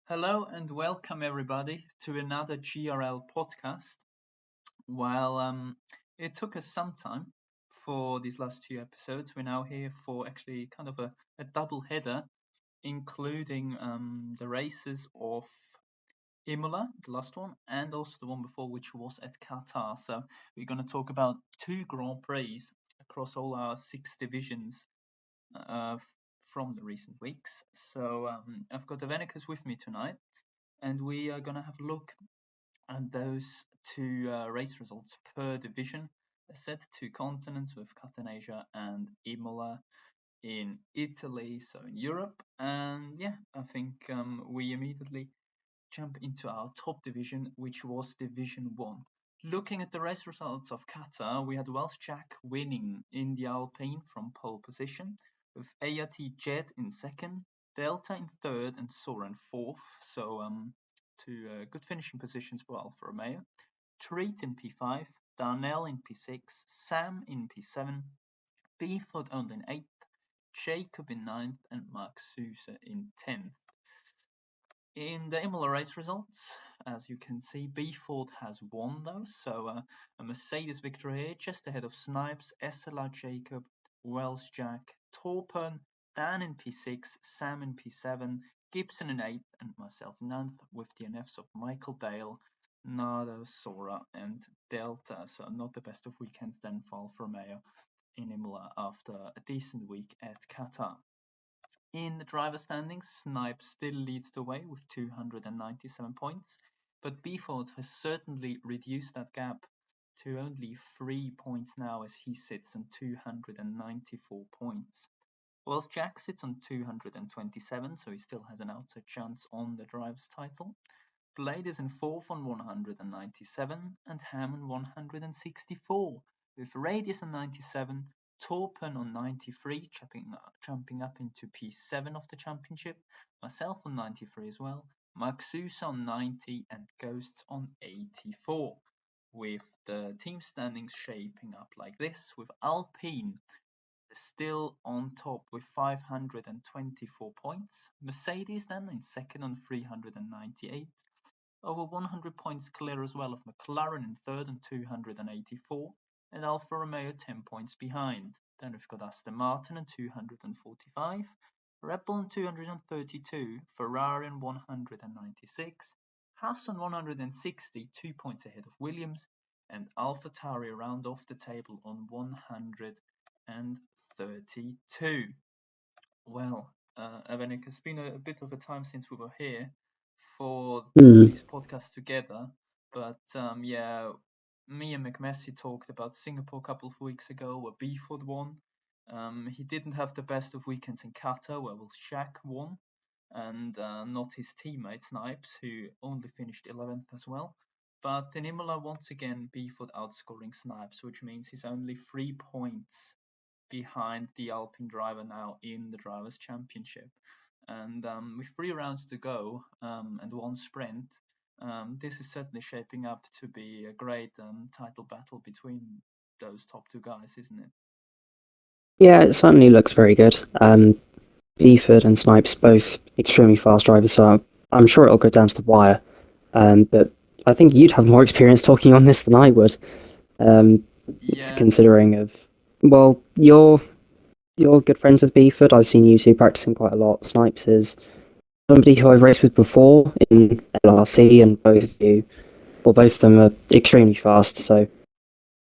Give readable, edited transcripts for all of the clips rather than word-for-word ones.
Hello and welcome everybody to another GRL podcast. Well, it took us some time for these last few episodes. We're now here for actually kind of a double header, including the races of Imola, the last one, and also the one before, which was at Qatar. So we're going to talk about two Grand Prix across all our six divisions uh, from the recent weeks. So I've got the Venicas with me tonight, and we are going to have a look at those two race results per division. As said, two continents with Qatar in Asia and Imola in Italy, so in Europe. And yeah, I think we immediately jump into our top division, which was Division 1. Looking at the race results of Qatar, we had Welsh Jack winning in the Alpine from pole position, with ART Jed in second, Delta in third, and Sora in fourth. So two good finishing positions for Alfa Romeo. Treat in P5, Darnell in P6, Sam in P7, Beeford only in 8th, Jacob in ninth, and Mark Sousa in 10th. In the Imola race results, as you can see, Beeford has won though, so a Mercedes victory here, just ahead of Snipes, SLR Jacob, Wells Jack, Torpen, Dan in P6, Sam in P7, Gibson in 8th, and myself 9th, with DNFs of Michael Dale, Nardo, Sora, and Delta. So not the best of weekends then for Alfa Romeo in Imola after a decent week at Qatar. In the driver standings, Snipes still leads the way with 297 points, but Beeford has certainly reduced that gap to only 3 points now as he sits on 294 points. Whilst Jack sits on 227, so he still has an outside chance on the driver's title. Blade is in fourth on 197 and Ham on 164, with Radius on 97, Torpen on 93, jumping up into P7 of the championship, myself on 93 as well, Maxus on 90, and Ghosts on 84. With the team standings shaping up like this, with Alpine still on top with 524 points, Mercedes then in second on 398, over 100 points clear as well of McLaren in third on 284, and Alfa Romeo 10 points behind. Then we've got Aston Martin on 245, Red Bull on 232, Ferrari on 196, Haas on 160, 2 points ahead of Williams, and AlphaTauri round off the table on 132. Well, Avenik, it's been a bit of a time since we were here for Hmm. these podcasts together, but yeah, me and McMessy talked about Singapore a couple of weeks ago where Beeford won. He didn't have the best of weekends in Qatar where Will Shaq won, and not his teammate Snipes, who only finished 11th as well. But in Imola, once again, Beeford outscoring Snipes, which means he's only 3 points behind the Alpine driver now in the Drivers' Championship. And with 3 rounds to go and one sprint, this is certainly shaping up to be a great title battle between those top two guys, isn't it? Yeah, it certainly looks very good. Beeford and Snipes both extremely fast drivers, so I'm sure it'll go down to the wire. But I think you'd have more experience talking on this than I would. Um, it's Yeah, considering of well, you're good friends with Beeford. I've seen you two practicing quite a lot. Snipes is somebody who I've raced with before in LRC, and both of them are extremely fast. So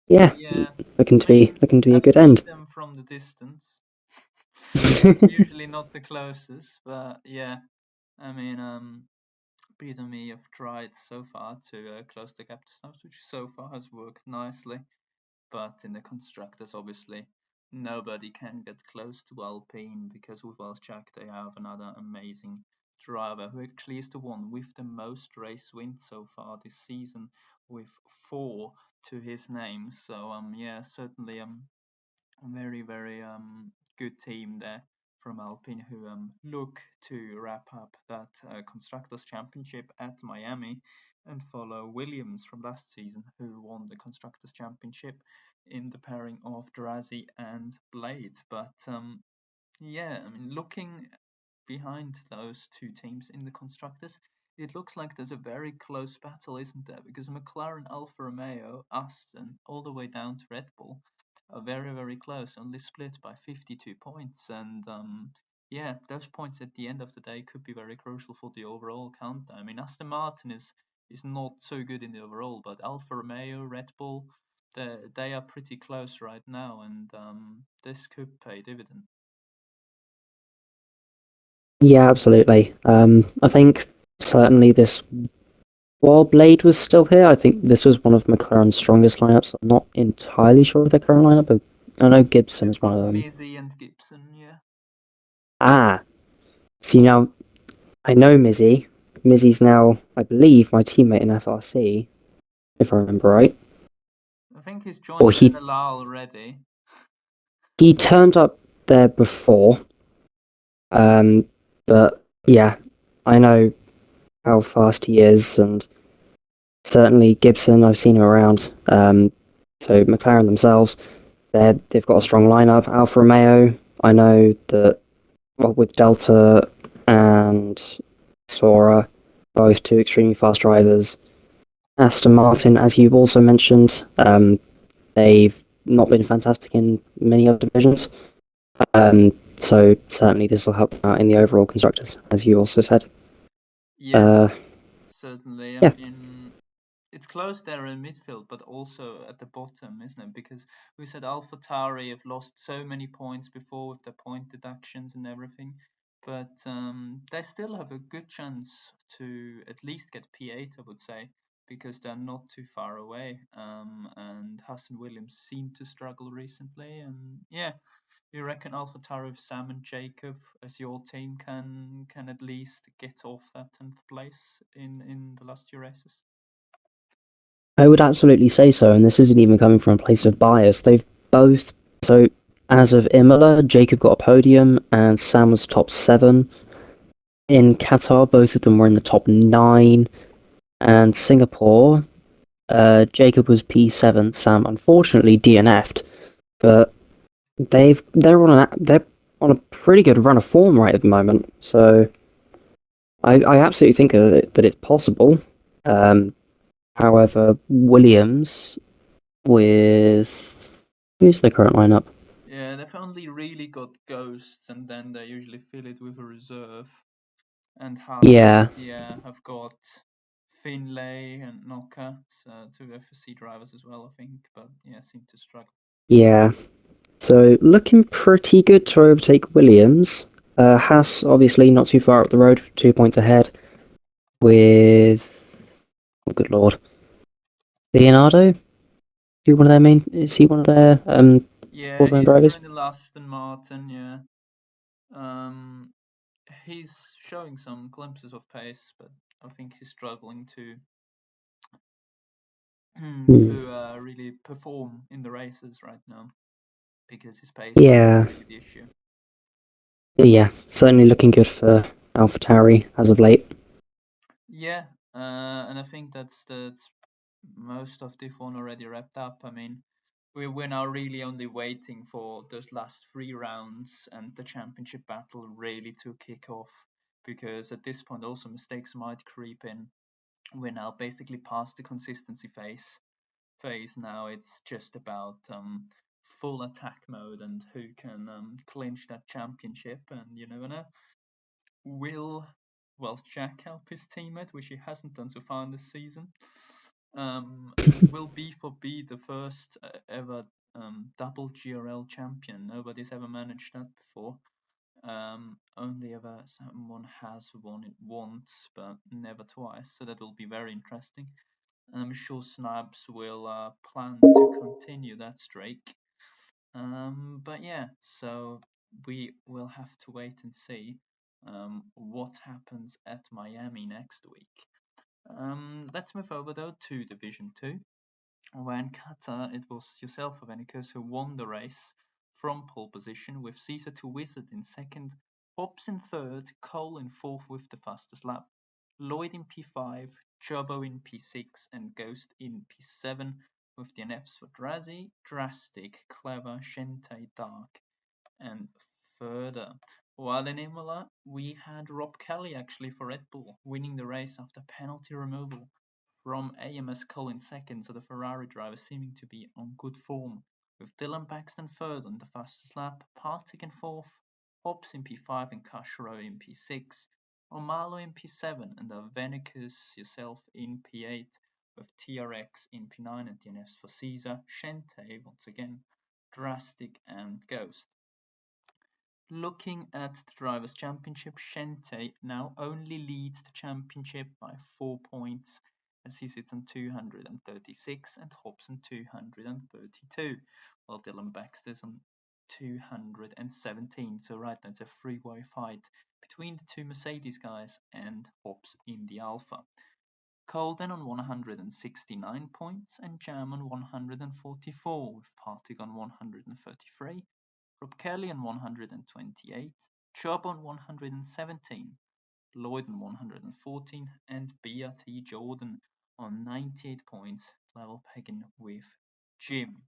yeah, yeah. I looking to be a I've good seen end. them from the distance. Usually not the closest, but yeah. I mean, Pete and me have tried so far to close the gap to Snipes, which so far has worked nicely. But in the constructors, obviously, nobody can get close to Alpine because with Jack they have another amazing driver who actually is the one with the most race wins so far this season, with 4 to his name. So yeah, certainly very good team there from Alpine who look to wrap up that constructors championship at Miami and follow Williams from last season who won the constructors championship in the pairing of Drazzy and Blade. But yeah, I mean, looking behind those two teams in the constructors. It looks like there's a very close battle, isn't there? Because McLaren, Alfa Romeo, Aston, all the way down to Red Bull are very, very close, only split by 52 points. And yeah, those points at the end of the day could be very crucial for the overall countdown. I mean, Aston Martin is not so good in the overall, but Alfa Romeo, Red Bull, they are pretty close right now, and this could pay dividend. Yeah, absolutely. I think certainly this, while Blade was still here, I think this was one of McLaren's strongest lineups. I'm not entirely sure of their current lineup, but I know Gibson is one of them. Mizzy and Gibson, yeah. Ah, see now, I know Mizzy. Mizzy's now, I believe, my teammate in FRC, if I remember right. I think he's joined Or NLR already. he turned up there before, but yeah, I know how fast he is, and certainly Gibson, I've seen him around. So McLaren themselves, they've got a strong lineup. Alfa Romeo, I know that, well, with Delta and Sora, both two extremely fast drivers. Aston Martin, as you've also mentioned, they've not been fantastic in many other divisions. So certainly this will help them out in the overall constructors, as you also said. Yeah, certainly. I Yeah. mean, it's close there in midfield, but also at the bottom, isn't it? Because we said AlphaTauri have lost so many points before with their point deductions and everything, but they still have a good chance to at least get P8, I would say, because they're not too far away. And Hassan Williams seemed to struggle recently, and yeah, you reckon AlphaTauri with Sam and Jacob as your team can at least get off that 10th place in the last two races? I would absolutely say so, and this isn't even coming from a place of bias. They've both, so as of Imola, Jacob got a podium and Sam was top 7. In Qatar, both of them were in the top 9. And Singapore, Jacob was P7, Sam unfortunately DNF'd, but they're on a pretty good run of form right at the moment. So I absolutely think that it's possible. However, Williams with who's the current lineup? Yeah, they've only really got Ghosts, and then they usually fill it with a reserve. And Haas, Yeah, yeah, have got Finlay and Noka, so two FSC drivers as well, I think. But yeah, seem to struggle. yeah. So looking pretty good to overtake Williams. Haas obviously not too far up the road, 2 points ahead. With oh good lord, Leonardo. Is he one of their main? Is he one of their Yeah, full-time he's drivers? currently last in Martin. Yeah, um, he's showing some glimpses of pace, but I think he's struggling to Hmm. really perform in the races right now because his pace seems Yeah, to be the issue. yeah. Certainly looking good for AlphaTauri as of late. Yeah, and I think that's most of Div 1 already wrapped up. I mean, we're now really only waiting for those last 3 rounds and the championship battle really to kick off, because at this point also mistakes might creep in. We're now basically past the consistency phase now. It's just about full attack mode and who can clinch that championship. And you never know, will Welsh Jack help his teammate, which he hasn't done so far in this season? And will B4 be the first ever double GRL champion? Nobody's ever managed that before. Only ever someone has won it once, but never twice. So that will be very interesting. And I'm sure Snabs will plan to continue that streak. But yeah, so we will have to wait and see what happens at Miami next week. Let's move over though to Division 2, where in Qatar it was yourself, Avenicus, who won the race from pole position, with Caesar to Wizard in second, Hobbs in third, Cole in fourth with the fastest lap, Lloyd in P5, Jobbo in P6, and Ghost in P7, with the NFs for Drazi, Drastic, Clever, Shente, Dark, and further. While in Imola, we had Rob Kelly actually for Red Bull, winning the race after penalty removal from AMS Cole second, so the Ferrari driver seeming to be on good form, with Dylan Paxton third on the fastest lap, Partick in fourth, Hobbs in P5 and Cashero in P6, Omalo in P7 and the Venicus yourself in P8, with TRX in P9 and DNFs for Caesar, Shente once again, Drastic and Ghost. Looking at the Drivers' Championship, Shente now only leads the championship by 4 points as he sits on 236 and Hobson 232, while Dylan Baxter's on 217. So right, that's a three-way fight between the two Mercedes guys and Hobbs in the Alpha. Colden on 169 points and Jam on 144, with Partick on 133. Rob Kelly on 128, Chubb on 117, Lloyd on 114, and BRT Jordan on 98 points, level pegging with Jim.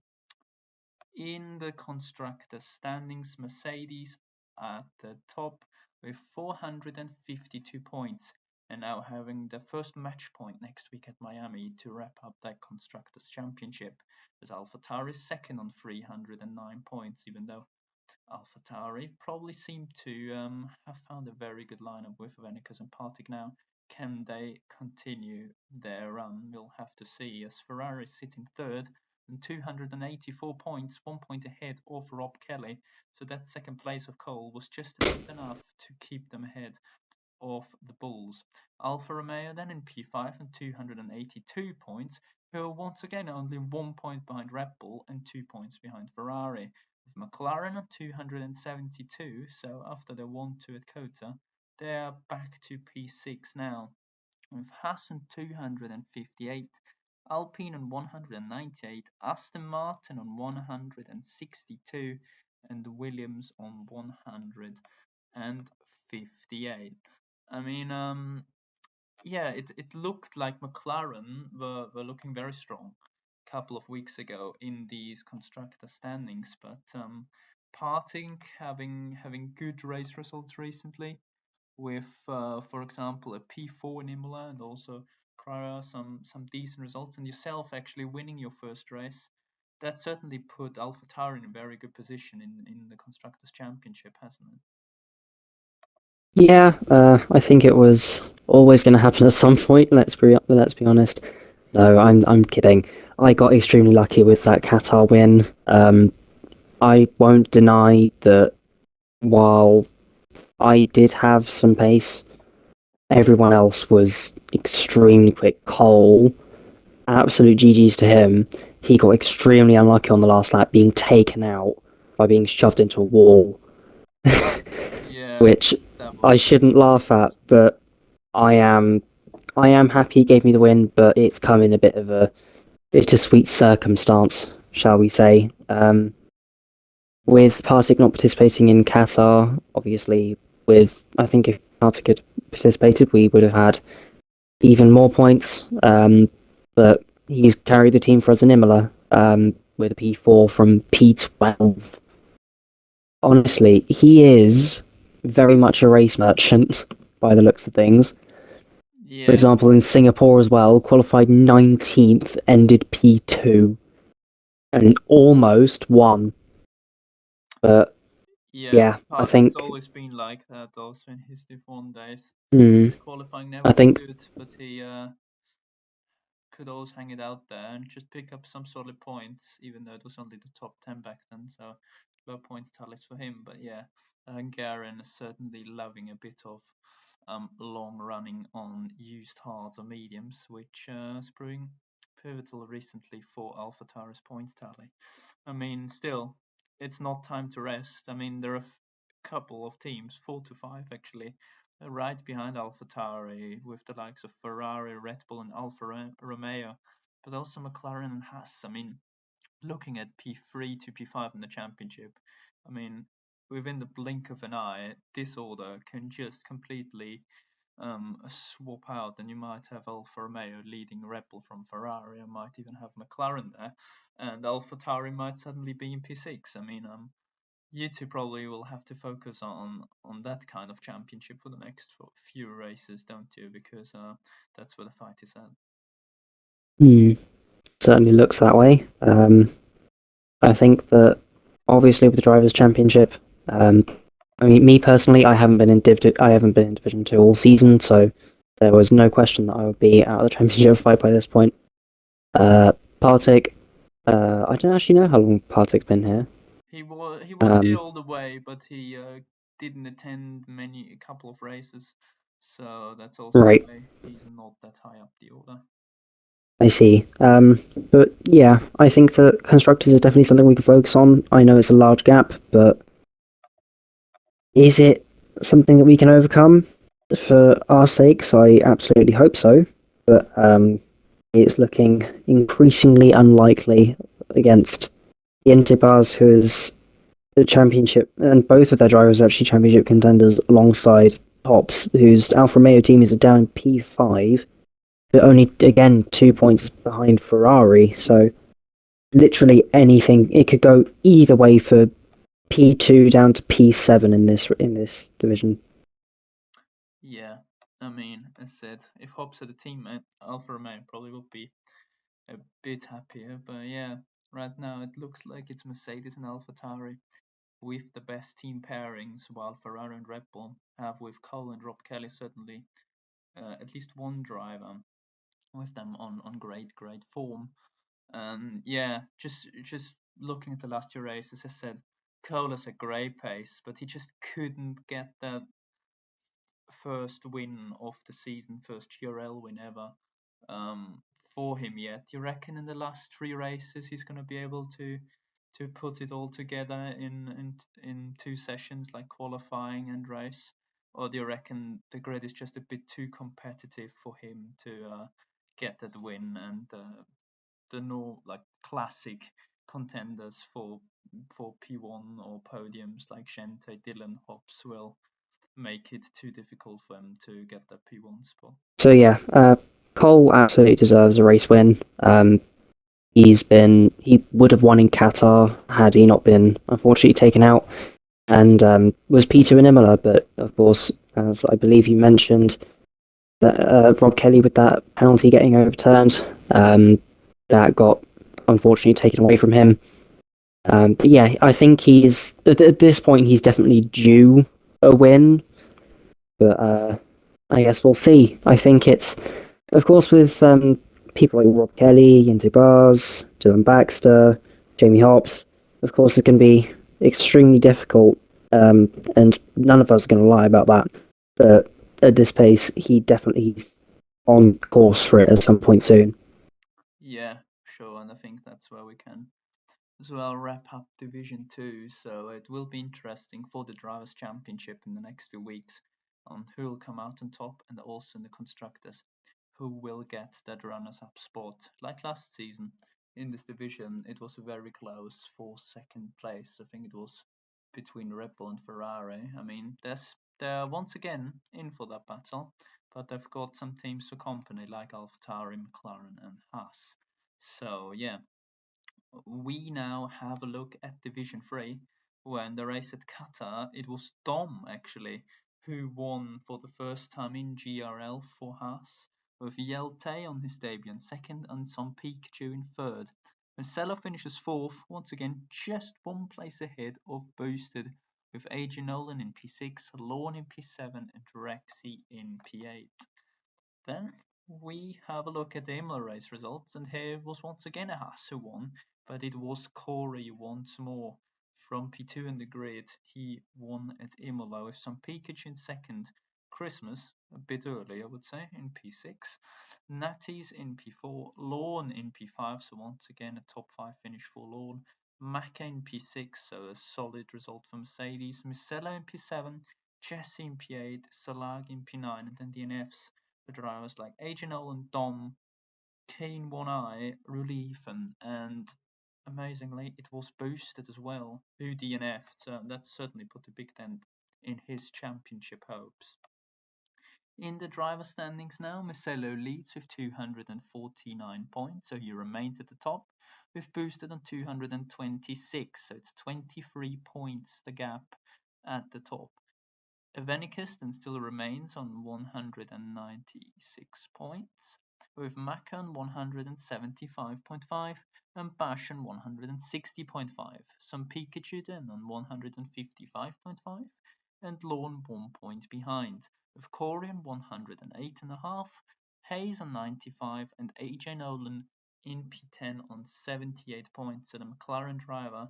In the constructor standings, Mercedes at the top with 452 points and now having the first match point next week at Miami to wrap up that Constructors' Championship, as AlphaTauri is second on 309 points, even though AlphaTauri probably seem to have found a very good lineup with Venicus and Partick now. Can they continue their run? We'll have to see, as Ferrari is sitting third and 284 points, 1 point ahead of Rob Kelly. So that second place of Cole was just about enough to keep them ahead of the Bulls. Alfa Romeo then in P5 and 282 points, who are once again only 1 point behind Red Bull and 2 points behind Ferrari. With McLaren at 272, so after they won 2 at Qatar, they are back to P6 now. With Haas on 258, Alpine on 198, Aston Martin on 162, and Williams on 158. I mean, yeah, it looked like McLaren were looking very strong a couple of weeks ago in these constructor standings, but Parting having good race results recently with, for example, a P4 in Imola and also prior some decent results, and yourself actually winning your first race. That certainly put AlphaTauri in a very good position in the Constructors' Championship, hasn't it? Yeah, I think it was always going to happen at some point. Let's be honest. No, I'm kidding. I got extremely lucky with that Qatar win. I won't deny that while I did have some pace, everyone else was extremely quick. Cole, absolute GGs to him. He got extremely unlucky on the last lap, being taken out by being shoved into a wall, Yeah, which that I was shouldn't laugh at, but I am happy he gave me the win, but it's come in a bit of a bittersweet circumstance, shall we say. With Partick not participating in Qatar, obviously, I think if Partick had participated, we would have had even more points. But he's carried the team for us in Imola with a P4 from P12. Honestly, he is very much a race merchant by the looks of things. For yeah, example, in Singapore as well, qualified 19th, ended P2, and almost won. But yeah. yeah, I Partick's think, always been like that also in his F1 days. mm, Qualifying I never been think, good, but he could always hang it out there and just pick up some solid points, even though it was only the top 10 back then, so low points tallies for him. But yeah, Hungarian is certainly loving a bit of long running on used hards or mediums, which is proving pivotal recently for AlphaTauri's points tally. I mean, still, it's not time to rest. I mean, there are a couple of teams, 4 to 5 actually, right behind AlphaTauri with the likes of Ferrari, Red Bull, and Alfa Romeo, but also McLaren and Haas. I mean, looking at P3 to P5 in the championship, I mean, within the blink of an eye, this order can just completely swap out, and you might have Alfa Romeo leading Red Bull from Ferrari, and might even have McLaren there, and AlphaTauri might suddenly be in P6. I mean, you two probably will have to focus on that kind of championship for the next few races, don't you? Because that's where the fight is at. Hmm, certainly looks that way. I think that obviously with the drivers' championship, um, I mean, me personally, I haven't been in Division Two all season, so there was no question that I would be out of the championship fight by this point. Partick, I don't actually know how long Partick's been here. He was here Um, all the way, but he didn't attend a couple of races, so that's also right, why he's not that high up the order. I see. But yeah, I think that constructors is definitely something we can focus on. I know it's a large gap, but is it something that we can overcome for our sakes? I absolutely hope so, but it's looking increasingly unlikely against Yentibars, who is the championship, and both of their drivers are actually championship contenders alongside Hops, whose Alfa Romeo team is down in P5, but only, again, 2 points behind Ferrari, so literally anything, it could go either way for P2 down to P7 in this division. Yeah, I mean, as said, if Hobbs had a teammate, Alfa Romeo probably would be a bit happier. But yeah, right now it looks like it's Mercedes and AlphaTauri with the best team pairings, while Ferrari and Red Bull have with Cole and Rob Kelly certainly at least one driver with them on great form. Yeah, just looking at the last two races, as I said, Cole has a great pace, but he just couldn't get that first win of the season, first GRL win ever um, for him yet. Do you reckon in the last three races he's going to be able to put it all together in two sessions, like qualifying and race? Or do you reckon the grid is just a bit too competitive for him to get that win, and the no like classic contenders for P1 or podiums like Shente, Dylan, Hobbs will make it too difficult for him to get that P1 spot? So yeah, Cole absolutely deserves a race win. He would have won in Qatar had he not been unfortunately taken out, and was P2 in Imola. But of course, as I believe you mentioned, that Rob Kelly with that penalty getting overturned, that got unfortunately taken away from him. But yeah, I think he's at this point he's definitely due a win, but I guess we'll see. I think it's, of course, with people like Rob Kelly, Yindu Bars, Dylan Baxter, Jamie Hobbs, of course, it can be extremely difficult, and none of us are going to lie about that. But at this pace, he's on course for it at some point soon. Yeah, sure, and I think that's where we can as well wrap up Division 2. So it will be interesting for the Drivers' Championship in the next few weeks on who will come out on top, and also in the Constructors, who will get that runners-up spot. Like last season in this division, it was very close for second place. I think it was between Red Bull and Ferrari. I mean, they're once again in for that battle, but they've got some teams to accompany like AlphaTauri, McLaren, and Haas. So yeah, we now have a look at Division 3. When the race at Qatar, it was Dom actually who won for the first time in GRL for Haas, with Yelte on his debut in second and Son Pikachu in third. Marcelo finishes fourth, once again just one place ahead of Boosted, with AJ Nolan in P6, Lorne in P7, and Rexy in P8. Then we have a look at the Imola race results, and here was once again a Haas who won, but it was Corey once more. From P2 in the grid, he won at Imola with some Pikachu in second, Christmas, a bit early I would say, in P6, Natties in P4, Lorne in P5, so once again a top 5 finish for Lorne, Macca in P6, so a solid result for Mercedes, Misella in P7, Jesse in P8, Salag in P9, and then DNFs for drivers like AJ and Dom, Kane One Eye, Rulifen, and amazingly, it was boosted as well, who DNF'd, so that certainly put a big dent in his championship hopes. In the driver standings now, Mugello leads with 249 points, so he remains at the top, with Boosted on 226, so it's 23 points the gap at the top. Venicus then still remains on 196 points, with Maka on 175.5 and Bash on 160.5. Some Pikachu then on 155.5 and Lawn 1 point behind, with Corey on 108.5, Hayes on 95 and AJ Nolan in P10 on 78 points. So the McLaren driver,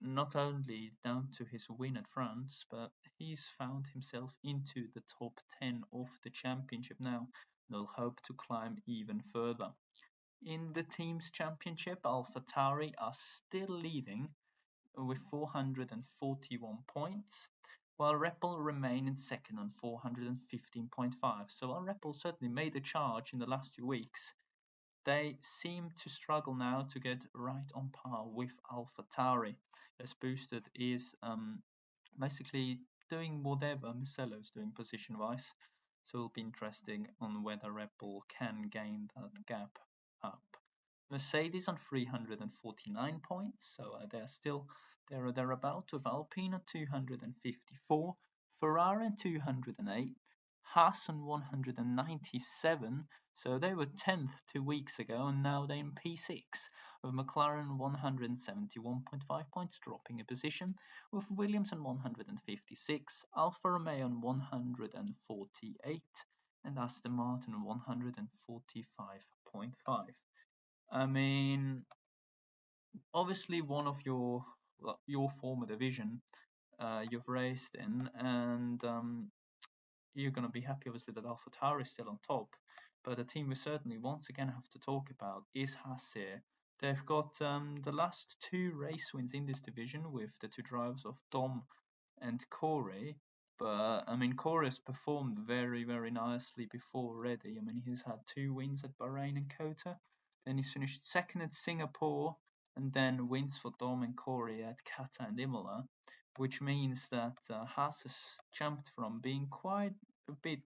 not only down to his win at France, but he's found himself into the top 10 of the championship now, and will hope to climb even further. In the team's championship, AlphaTauri are still leading with 441 points, while Red Bull remain in second on 415.5. So while Red Bull certainly made a charge in the last 2 weeks, they seem to struggle now to get right on par with AlphaTauri, as Boosted is basically doing whatever Mugello's doing position-wise. So it'll be interesting on whether Red Bull can gain that gap up. Mercedes on 349 points, so they're still there or thereabout, with Alpine at 254, Ferrari at 208, Haas on 197, so they were 10th 2 weeks ago, and now they're in P6, with McLaren 171.5 points, dropping a position, with Williams on 156, Alfa Romeo on 148, and Aston Martin on 145.5. I mean, obviously one of your former division you've raced in, and you're going to be happy obviously that AlphaTauri is still on top. But a team we certainly once again have to talk about is Haas here. They've got the last 2 race wins in this division with the 2 drivers of Dom and Corey. But I mean, Corey has performed very, very nicely before already. I mean, he's had 2 wins at Bahrain and Qatar. Then he's finished second at Singapore, and then wins for Dom and Corey at Qatar and Imola, which means that Haas has jumped from being quite a bit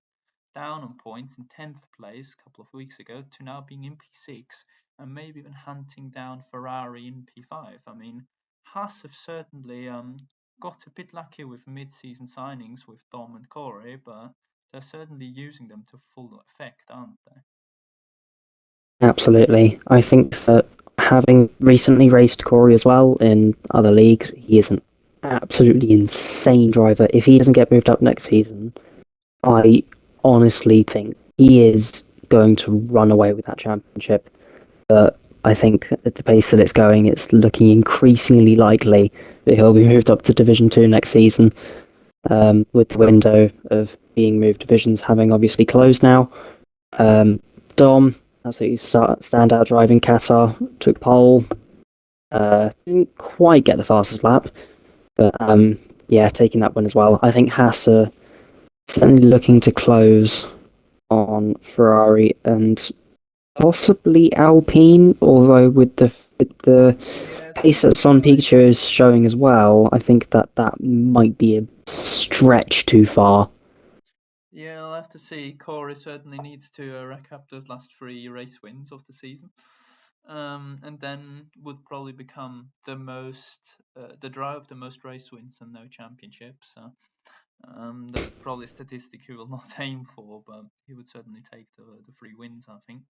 down on points in 10th place a couple of weeks ago to now being in P6 and maybe even hunting down Ferrari in P5. I mean, Haas have certainly got a bit lucky with mid-season signings with Dom and Corey, but they're certainly using them to full effect, aren't they? Absolutely. I think that having recently raced Corey as well in other leagues, he is an absolutely insane driver. If he doesn't get moved up next season, I honestly think he is going to run away with that championship. But I think at the pace that it's going, it's looking increasingly likely that he'll be moved up to Division 2 next season, with the window of being moved divisions having obviously closed now. Dom, absolutely standout driving. Qatar took pole. Didn't quite get the fastest lap, but yeah, taking that one as well. I think Haas are certainly looking to close on Ferrari and possibly Alpine, although with the pace that Son Pikachu is showing as well, I think that might be a stretch too far. Yeah, I'll have to see. Corey certainly needs to rack up those last 3 race wins of the season, and then would probably become the driver of the most race wins and no championships. So that's probably a statistic he will not aim for, but he would certainly take the 3 wins, I think,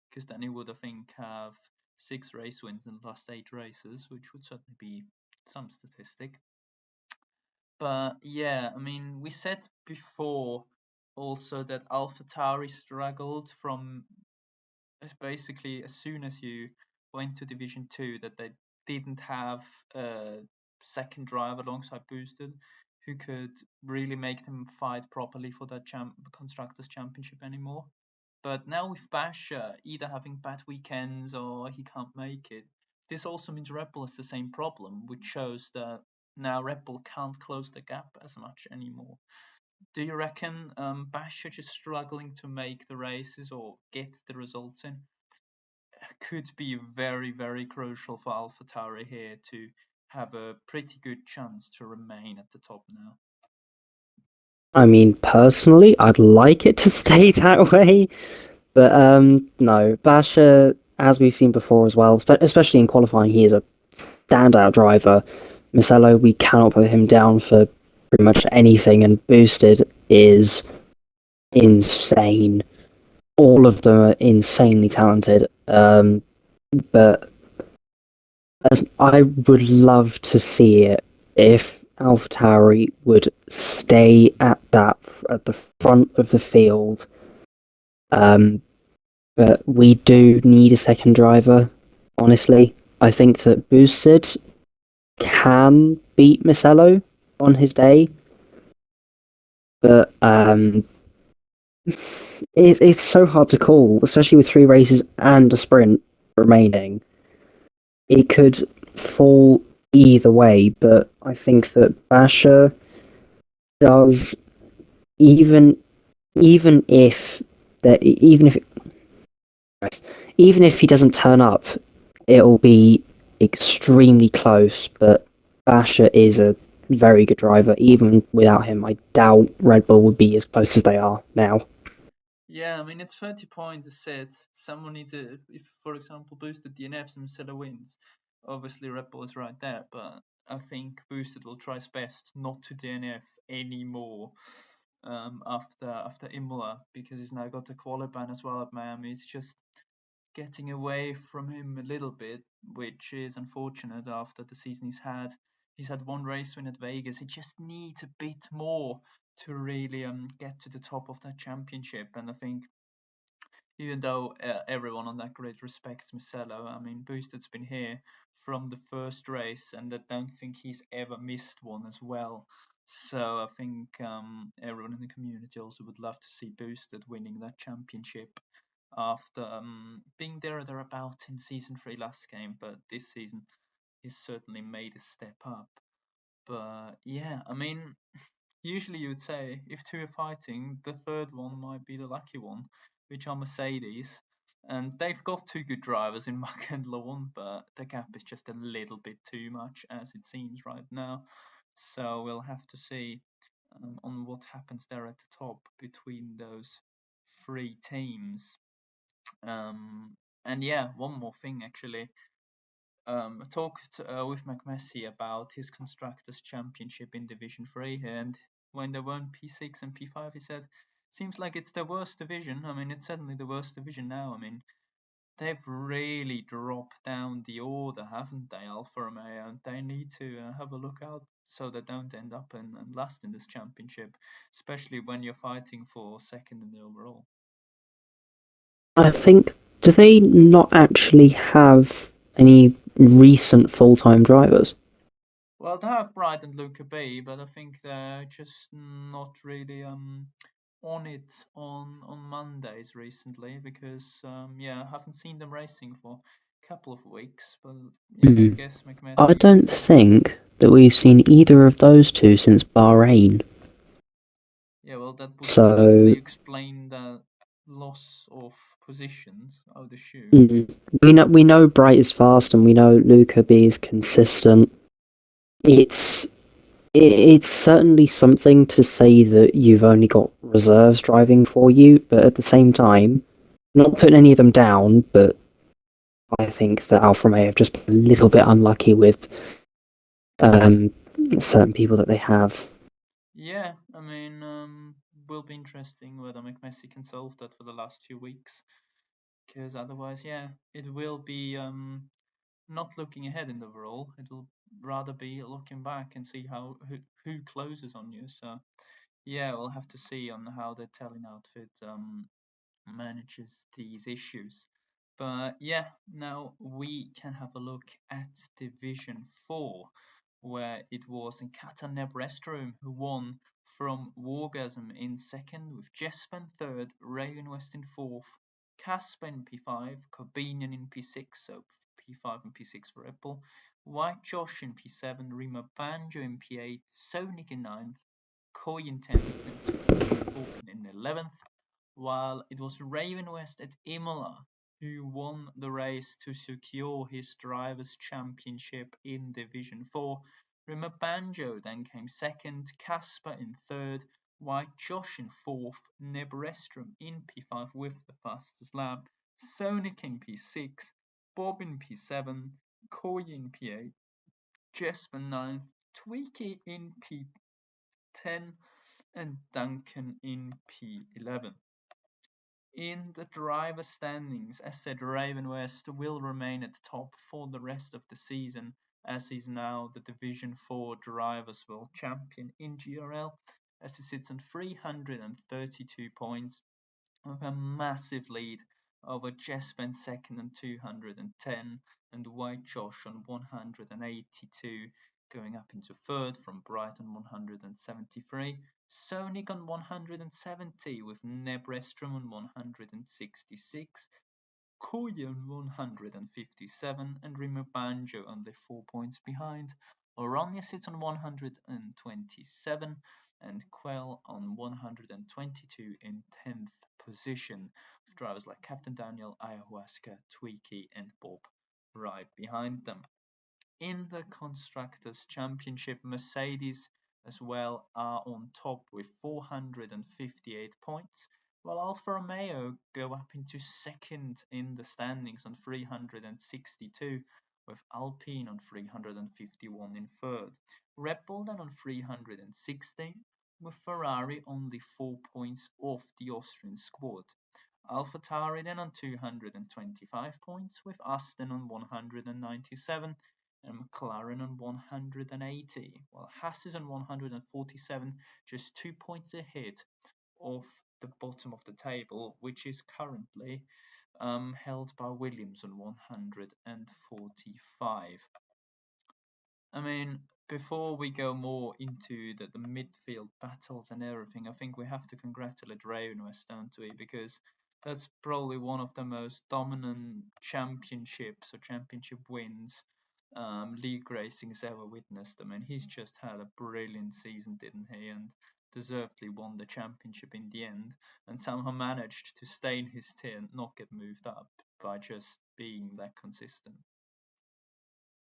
because then he would, I think, have 6 race wins in the last 8 races, which would certainly be some statistic. But yeah, I mean, we said before also that AlphaTauri struggled from basically as soon as you went to Division 2 that they didn't have a second driver alongside Boosted who could really make them fight properly for that Constructors' Championship anymore. But now with Basher either having bad weekends or he can't make it, this also means Red Bull has the same problem, which shows that now Red Bull can't close the gap as much anymore. Do you reckon Basher just struggling to make the races or get the results in could be very, very crucial for AlphaTauri here to have a pretty good chance to remain at the top now? I mean, personally, I'd like it to stay that way, but no. Basher, as we've seen before as well, especially in qualifying, he is a standout driver. Masello, we cannot put him down for pretty much anything, and Boosted is insane. All of them are insanely talented. But as I would love to see it if AlphaTauri would stay at the front of the field. Um, but we do need a second driver. Honestly, I think that Boosted can beat Masello on his day, but it's so hard to call, especially with 3 races and a sprint remaining. It could fall either way, but I think that Basher does even even if that even if he doesn't turn up, it'll be extremely close. But Basher is a very good driver. Even without him, I doubt Red Bull would be as close as they are now. Yeah, I mean, it's 30 points a set. Someone needs to, if, for example, Boosted DNFs and Miller wins, obviously Red Bull is right there, but I think Boosted will try his best not to DNF anymore after Imola, because he's now got the quali ban as well at Miami. It's just getting away from him a little bit, which is unfortunate after the season he's had. He's had one race win at Vegas. He just needs a bit more to really get to the top of that championship. And I think even though everyone on that grid respects Mugello, I mean, Boosted's been here from the first race, and I don't think he's ever missed one as well. So I think everyone in the community also would love to see Boosted winning that championship after being there or thereabout in season 3 last game, but this season he's certainly made a step up. But yeah, I mean, usually you would say if two are fighting, the third one might be the lucky one, which are Mercedes. And they've got two good drivers in Mack and Lawn, but the gap is just a little bit too much as it seems right now. So we'll have to see on what happens there at the top between those three teams. And yeah, one more thing actually. I talked with McMessy about his Constructors' Championship in Division 3, and when they weren't P6 and P5, he said, seems like it's the worst division. I mean, it's certainly the worst division now. I mean, they've really dropped down the order, haven't they, Alfa Romeo? And they need to have a look out so they don't end up and last in this championship, especially when you're fighting for second in the overall. I think, do they not actually have any recent full time drivers? Well, they have Bright and Luca B, but I think they're just not really on it on Mondays recently because yeah, I haven't seen them racing for a couple of weeks. But yeah, I Hmm. guess I McMessy don't was think that we've seen either of those two since Bahrain. yeah. Well, that would So probably explain the loss of positions, I would assume. mm, we know Bright is fast, and we know Luca B is consistent. It's it's certainly something to say that you've only got reserves driving for you, but at the same time, not putting any of them down, but I think that Alfa Romeo have just been a little bit unlucky with um, certain people that they have. Yeah, I mean, will be interesting whether McMessy can solve that for the last few weeks, because otherwise, yeah, it will be not looking ahead in the overall. It'll rather be looking back and see who closes on you. So yeah, we'll have to see on how the Italian outfit manages these issues. But yeah, now we can have a look at Division 4, where it was in Qatar Nebrestroom who won from Wargasm in second, with Jesper in third, Raven West in fourth, Casper in P5, Corbinian in P6, so P5 and P6 for Ripple, White Josh in P7, Rima Banjo in P8, Sonic in ninth, Koi in 10th, and Torben in 11th, while it was Raven West at Imola who won the race to secure his drivers' championship in Division 4. Rima Banjo then came second, Casper in third, White Josh in 4th, Nebrestroom in P5 with the fastest lap, Sonic in P6, Bob in P7, Koy in P8, Jesper 9th, Tweaky in P10, and Duncan in P11. In the driver standings, as said, Raven West will remain at the top for the rest of the season, as he's now the Division 4 Drivers' World Champion in GRL, as he sits on 332 points with a massive lead over Jesper in second on 210 and White Josh on 182, going up into third from Brighton 173, Sonic on 170 with Nebrestroom on 166, Koya on 157 and Rimo Banjo only 4 points behind. Orania sits on 127 and Quell on 122 in 10th position, with drivers like Captain Daniel, Ayahuasca, Tweaky and Bob right behind them. In the Constructors' Championship, Mercedes as well are on top with 458 points, while Alfa Romeo go up into second in the standings on 362, with Alpine on 351 in third. Red Bull then on 316, with Ferrari only 4 points off the Austrian squad. AlphaTauri then on 225 points, with Aston on 197 and McLaren on 180, while Haas is on 147, just 2 points ahead of the bottom of the table, which is currently held by Williams on 145. I mean, before we go more into the midfield battles and everything, I think we have to congratulate Raven West, don't we? Because that's probably one of the most dominant championships or championship wins league racing has ever witnessed. I mean, he's just had a brilliant season, didn't he? And deservedly won the championship in the end, and somehow managed to stay in his tier and not get moved up by just being that consistent.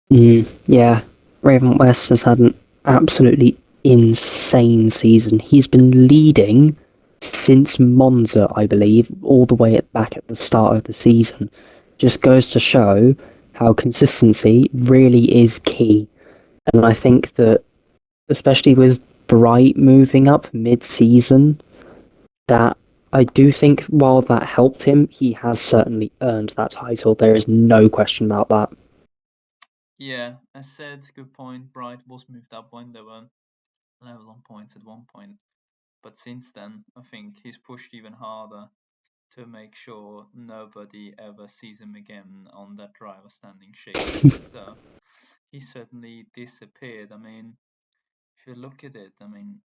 Yeah, Raven West has had an absolutely insane season. He's been leading since Monza, I believe, all the way back at the start of the season. Just goes to show how consistency really is key. And I think that, especially with Bright moving up mid-season, that I do think while that helped him, he has certainly earned that title. There is no question about that. Yeah, as said, good point. Bright was moved up when they were level on points at one point. But since then, I think he's pushed even harder to make sure nobody ever sees him again on that driver standing sheet. So he certainly disappeared. I mean, if you look at it, I mean,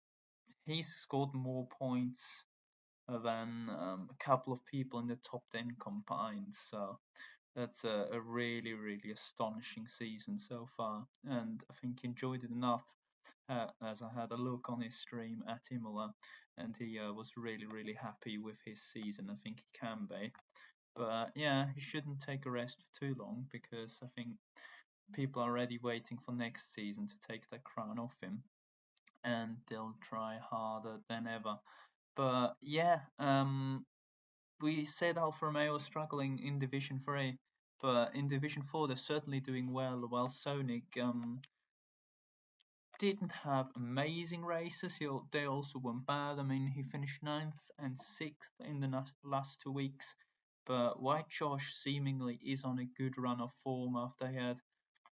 he's scored more points than a couple of people in the top 10 combined. So that's a really, really astonishing season so far. And I think he enjoyed it enough as I had a look on his stream at Imola, and he was really, really happy with his season. I think he can be. But yeah, he shouldn't take a rest for too long, because I think people are already waiting for next season to take that crown off him, and they'll try harder than ever. But yeah, we said Alfa Romeo was struggling in Division 3, but in Division 4 they're certainly doing well, while Sonic didn't have amazing races. They also weren't bad. I mean, he finished 9th and 6th in the last 2 weeks, but White Josh seemingly is on a good run of form after he had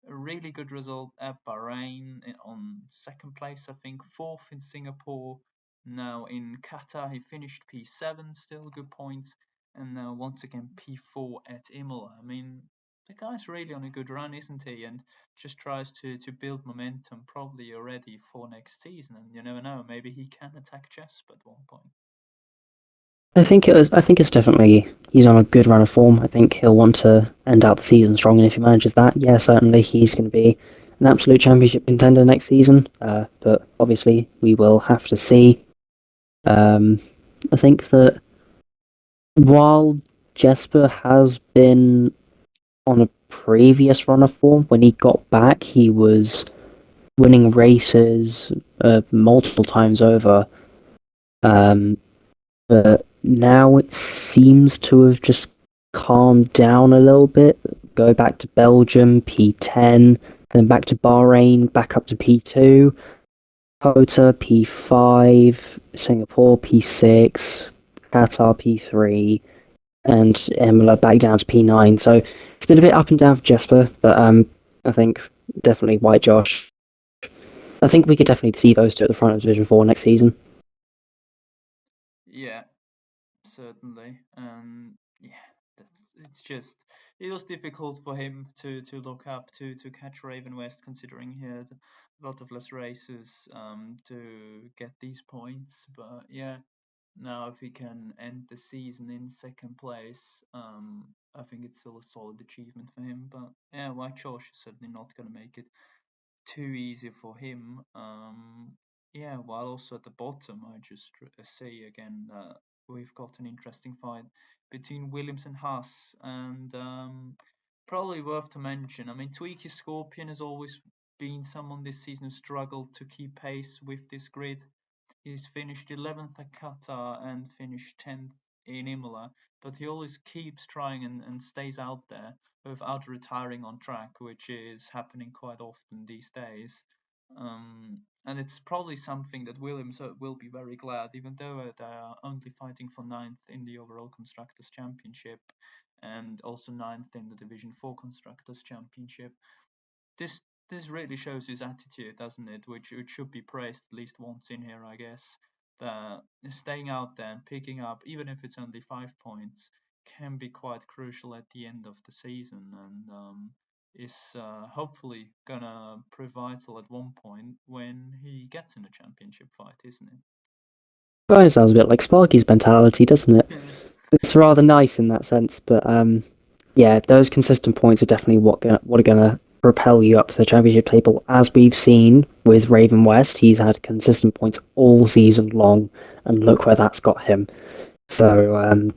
a really good result at Bahrain on second place, I think, 4th in Singapore. Now in Qatar, he finished P7, still good points, and now once again P4 at Imola. I mean, the guy's really on a good run, isn't he? And just tries to build momentum, probably already for next season. And you never know, maybe he can attack Jesper at one point. I think it's definitely he's on a good run of form. I think he'll want to end out the season strong, and if he manages that, yeah, certainly he's going to be an absolute championship contender next season. But obviously, we will have to see. I think that while Jesper has been on a previous run of form, when he got back, he was winning races multiple times over. But now it seems to have just calmed down a little bit. Go back to Belgium, P10, then back to Bahrain, back up to P2, Qatar P5, Singapore P6, Qatar P3, and Imola back down to P9. So it's been a bit up and down for Jesper, but I think definitely White Josh. I think we could definitely see those two at the front of Division 4 next season. Yeah, certainly. Yeah, it's just it was difficult for him to look up to catch Raven West, considering he had a lot of less races to get these points. But yeah, now if he can end the season in second place, I think it's still a solid achievement for him. But yeah, White Josh is certainly not going to make it too easy for him. Yeah, while also at the bottom, I just say again that we've got an interesting fight between Williams and Haas, and probably worth to mention. I mean, Tweaky Scorpion has always been someone this season who struggled to keep pace with this grid. He's finished 11th at Qatar and finished 10th in Imola, but he always keeps trying and stays out there without retiring on track, which is happening quite often these days. And it's probably something that Williams will be very glad, even though they are only fighting for ninth in the overall Constructors' Championship and also ninth in the Division 4 Constructors' Championship. This this really shows his attitude, doesn't it? Which should be praised at least once in here, I guess. That staying out there and picking up, even if it's only 5 points, can be quite crucial at the end of the season, and is hopefully gonna prove vital at one point when he gets in a championship fight, isn't it? Kind of sounds a bit like Sparky's mentality, doesn't it? It's rather nice in that sense, but yeah, those consistent points are definitely what are gonna propel you up the championship table. As we've seen with Raven West, he's had consistent points all season long, and look where that's got him. So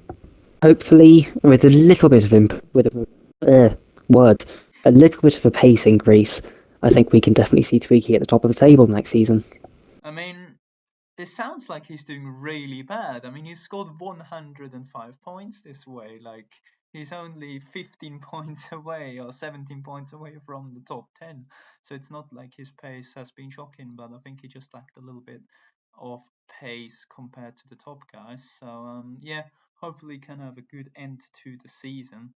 hopefully, with a little bit of words, a little bit of a pace increase, I think we can definitely see Tweaky at the top of the table next season. I mean, it sounds like he's doing really bad. I mean, he scored 105 points this way. Like, he's only 15 points away or 17 points away from the top 10. So it's not like his pace has been shocking, but I think he just lacked a little bit of pace compared to the top guys. So, yeah, hopefully he can have a good end to the season.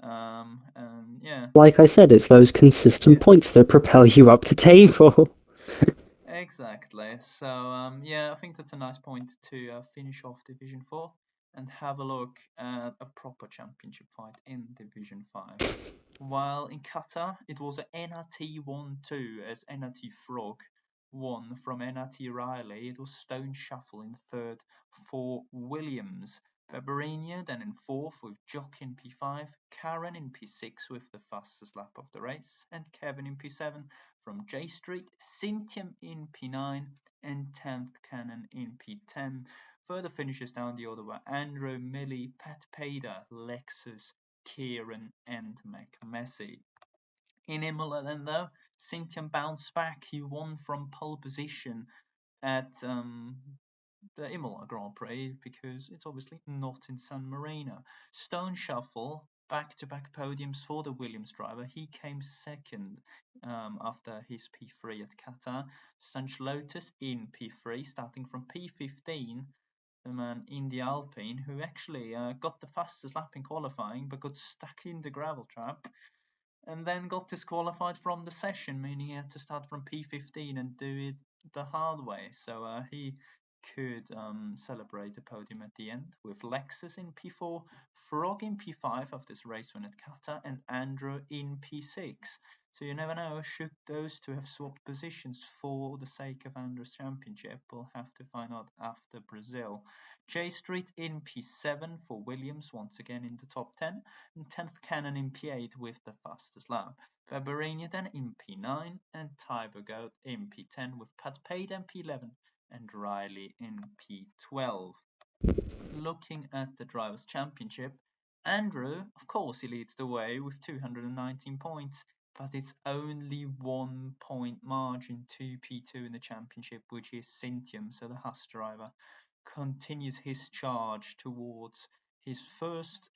And yeah. Like I said, it's those consistent points that propel you up the table. Exactly. So yeah, I think that's a nice point to finish off Division 4 and have a look at a proper championship fight in Division 5. While in Qatar, it was a NRT 1-2 as NRT Frog won from NRT Riley. It was Stone Shuffle in third for Williams. Beberenia then in fourth with Jock in P5, Karen in P6 with the fastest lap of the race, and Kevin in P7 from J Street, Cynthium in P9, and 10th Cannon in P10. Further finishes down the order were Andrew, Millie, Pat Pader, Lexus, Kieran, and McMessy. In Imola then though, Cynthium bounced back. He won from pole position at the Imola Grand Prix because it's obviously not in San Marino. Stone Shuffle, back-to-back podiums for the Williams driver. He came second after his P3 at Qatar. Sunch Lotus in P3, starting from P15. The man in the Alpine who actually got the fastest lap in qualifying but got stuck in the gravel trap and then got disqualified from the session, meaning he had to start from P15 and do it the hard way. So he could celebrate a podium at the end with Lexus in P4, Frog in P5 of this race win at Qatar, and Andrew in P6. So you never know, should those two have swapped positions for the sake of Andrew's championship? We'll have to find out after Brazil. J Street in P7 for Williams, once again in the top 10, and 10th Cannon in P8 with the fastest lap. Beberenia then in P9 and Tybergoat in P10 with Pat Pade in P11 and Riley in P12. Looking at the Drivers' Championship, Andrew, of course, he leads the way with 219 points, but it's only 1 point margin to P2 in the championship, which is Cynthium, so the Haas driver. continues his charge towards his first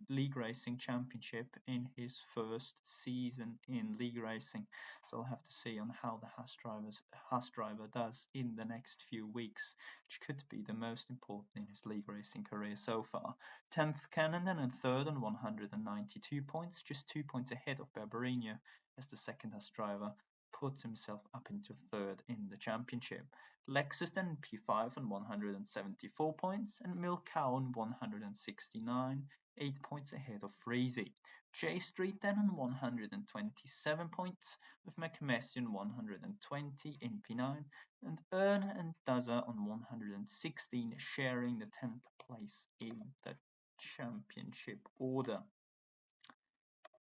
league racing championship in his first season in league racing. So I'll have to see on how the Haas driver does in the next few weeks, which could be the most important in his league racing career so far. 10th Cannondon and third on 192 points, just 2 points ahead of Barberino as the second Haas driver puts himself up into third in the championship. Lexus then P5 on 174 points and Milkau on 169, 8 points ahead of Freezy. J Street then on 127 points with McMessy on 120 in P9 and Ern and Daza on 116, sharing the 10th place in the championship order.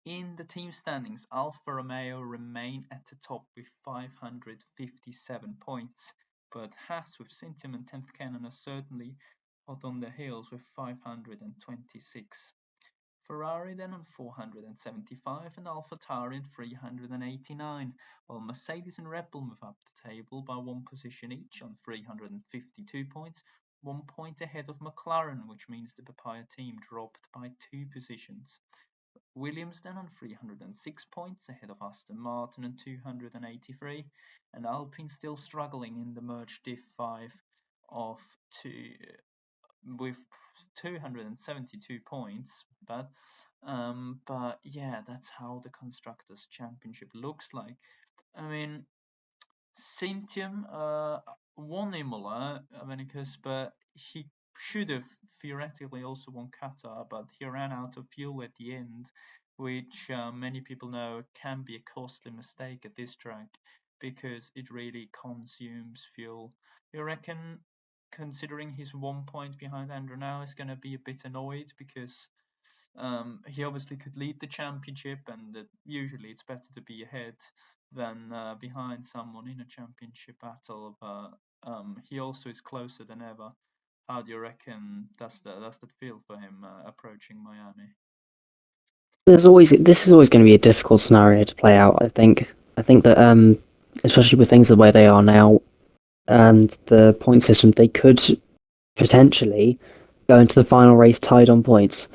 In the team standings, Alfa Romeo remain at the top with 557 points, but Haas with Cintium and 10th Cannon are certainly hot on the heels with 526. Ferrari then on 475 and AlphaTauri at 389, while Mercedes and Red Bull move up the table by one position each on 352 points, 1 point ahead of McLaren, which means the Papaya team dropped by 2 positions. Williams then on 306 points ahead of Aston Martin on 283, and Alpine still struggling in the merged Div 5 with 272 points. But yeah, that's how the Constructors' Championship looks like. I mean, Cintium won Imola, but he should have theoretically also won Qatar, but he ran out of fuel at the end, which many people know can be a costly mistake at this track because it really consumes fuel. You reckon, considering he's 1 point behind Andrew now, is going to be a bit annoyed because he obviously could lead the championship, and usually it's better to be ahead than behind someone in a championship battle, but he also is closer than ever. How do you reckon does that feel for him approaching Miami? This is always going to be a difficult scenario to play out. I think that especially with things the way they are now and the point system, they could potentially go into the final race tied on points.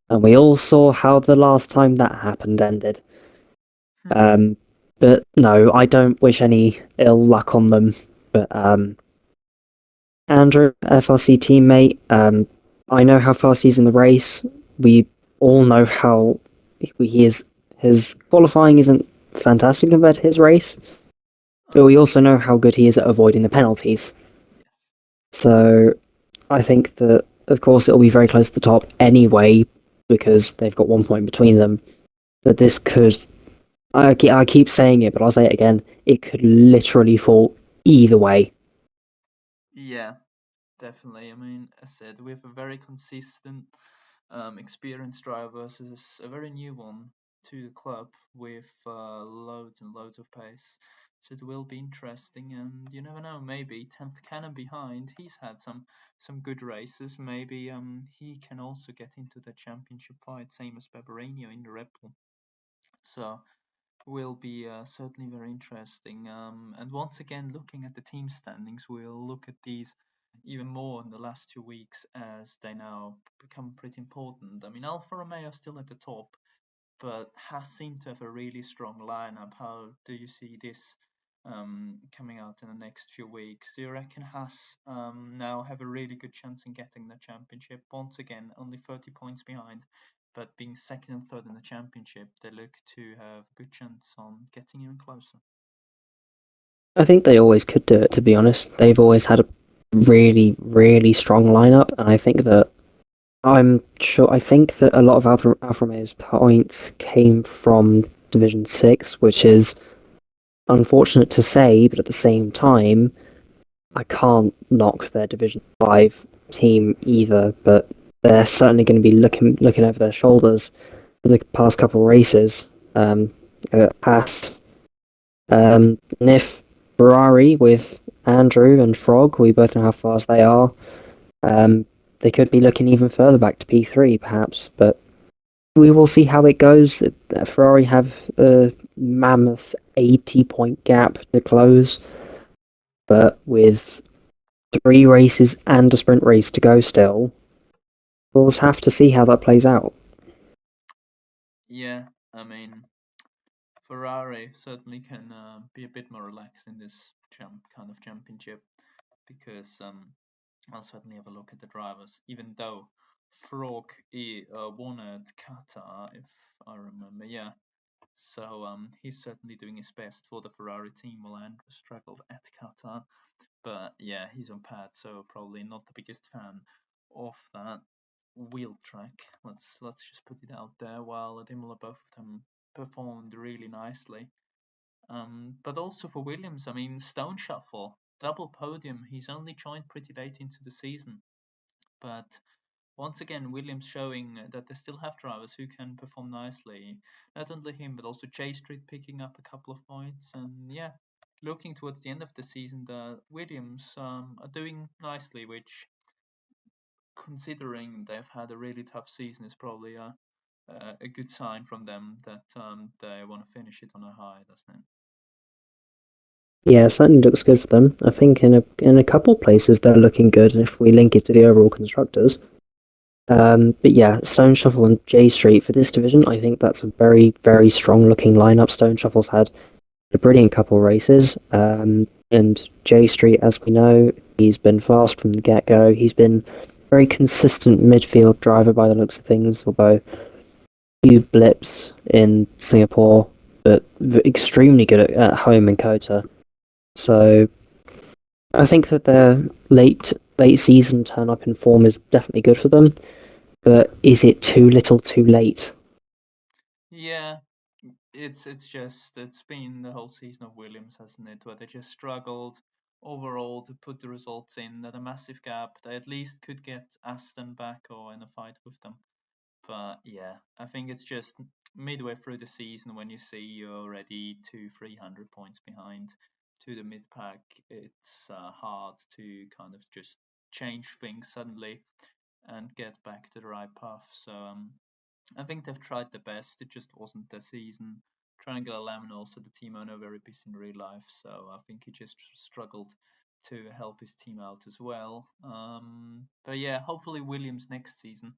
And we all saw how the last time that happened ended. But no, I don't wish any ill luck on them. But Andrew, FRC teammate, I know how fast he's in the race. We all know how he is. His qualifying isn't fantastic compared to his race, but we also know how good he is at avoiding the penalties. So I think that, of course, it'll be very close to the top anyway, because they've got 1 point between them. But this could, I keep saying it, but I'll say it again, it could literally fall either way. Yeah, definitely. I mean, as I said, we have a very consistent, experienced driver versus a very new one to the club with loads and loads of pace. So it will be interesting, and you never know. Maybe 10th Cannon behind. He's had some good races. Maybe he can also get into the championship fight, same as Barberino in the Red Bull. So will be certainly very interesting. And once again, looking at the team standings, we'll look at these even more in the last 2 weeks as they now become pretty important. I mean, Alfa Romeo still at the top, but has seemed to have a really strong lineup. How do you see this coming out in the next few weeks? Do you reckon Haas now have a really good chance in getting the championship? Once again, only 30 points behind, but being second and third in the championship, they look to have a good chance on getting even closer. I think they always could do it, to be honest. They've always had a really, really strong lineup, and I think that a lot of Alfa Romeo's points came from Division 6, which is unfortunate to say, but at the same time, I can't knock their Division 5 team either, but they're certainly going to be looking over their shoulders for the past couple of races. Past Nif Ferrari with Andrew and Frog, we both know how fast they are. They could be looking even further back to P3, perhaps, but we will see how it goes. Ferrari have a mammoth 80-point gap to close, but with 3 races and a sprint race to go still. We'll just have to see how that plays out. Yeah, I mean, Ferrari certainly can be a bit more relaxed in this kind of championship because I'll certainly have a look at the drivers. Even though Frog won at Qatar, if I remember, yeah. So he's certainly doing his best for the Ferrari team. While Andrew struggled at Qatar, but yeah, he's on pad, so probably not the biggest fan of that wheel track. Let's just put it out there. While at Imola, both of them performed really nicely. But also for Williams, I mean, Stone Shuffle, double podium. He's only joined pretty late into the season, but once again, Williams showing that they still have drivers who can perform nicely. Not only him, but also J Street picking up a couple of points. And yeah, looking towards the end of the season, the Williams are doing nicely, which, considering they've had a really tough season, is probably a good sign from them that they want to finish it on a high, doesn't it? Yeah, it certainly looks good for them. I think in a couple of places they're looking good if we link it to the overall constructors. But yeah, Stone Shuffle and J Street for this division, I think that's a very, very strong looking lineup. Stone Shuffle's had a brilliant couple of races. And J Street, as we know, he's been fast from the get go. He's been very consistent midfield driver by the looks of things, although a few blips in Singapore, but extremely good at home in Kota. So I think that their late season turn up in form is definitely good for them. But is it too little, too late? Yeah, it's been the whole season of Williams, hasn't it? Where they just struggled overall to put the results in at a massive gap. They at least could get Aston back or in a fight with them. But yeah, I think it's just midway through the season when you see you're already 300 points behind to the mid pack. It's hard to kind of just change things suddenly and get back to the right path. So I think they've tried their best. It just wasn't their season. Triangular Lemon, also the team owner, very busy in real life, so I think he just struggled to help his team out as well. But yeah, hopefully Williams next season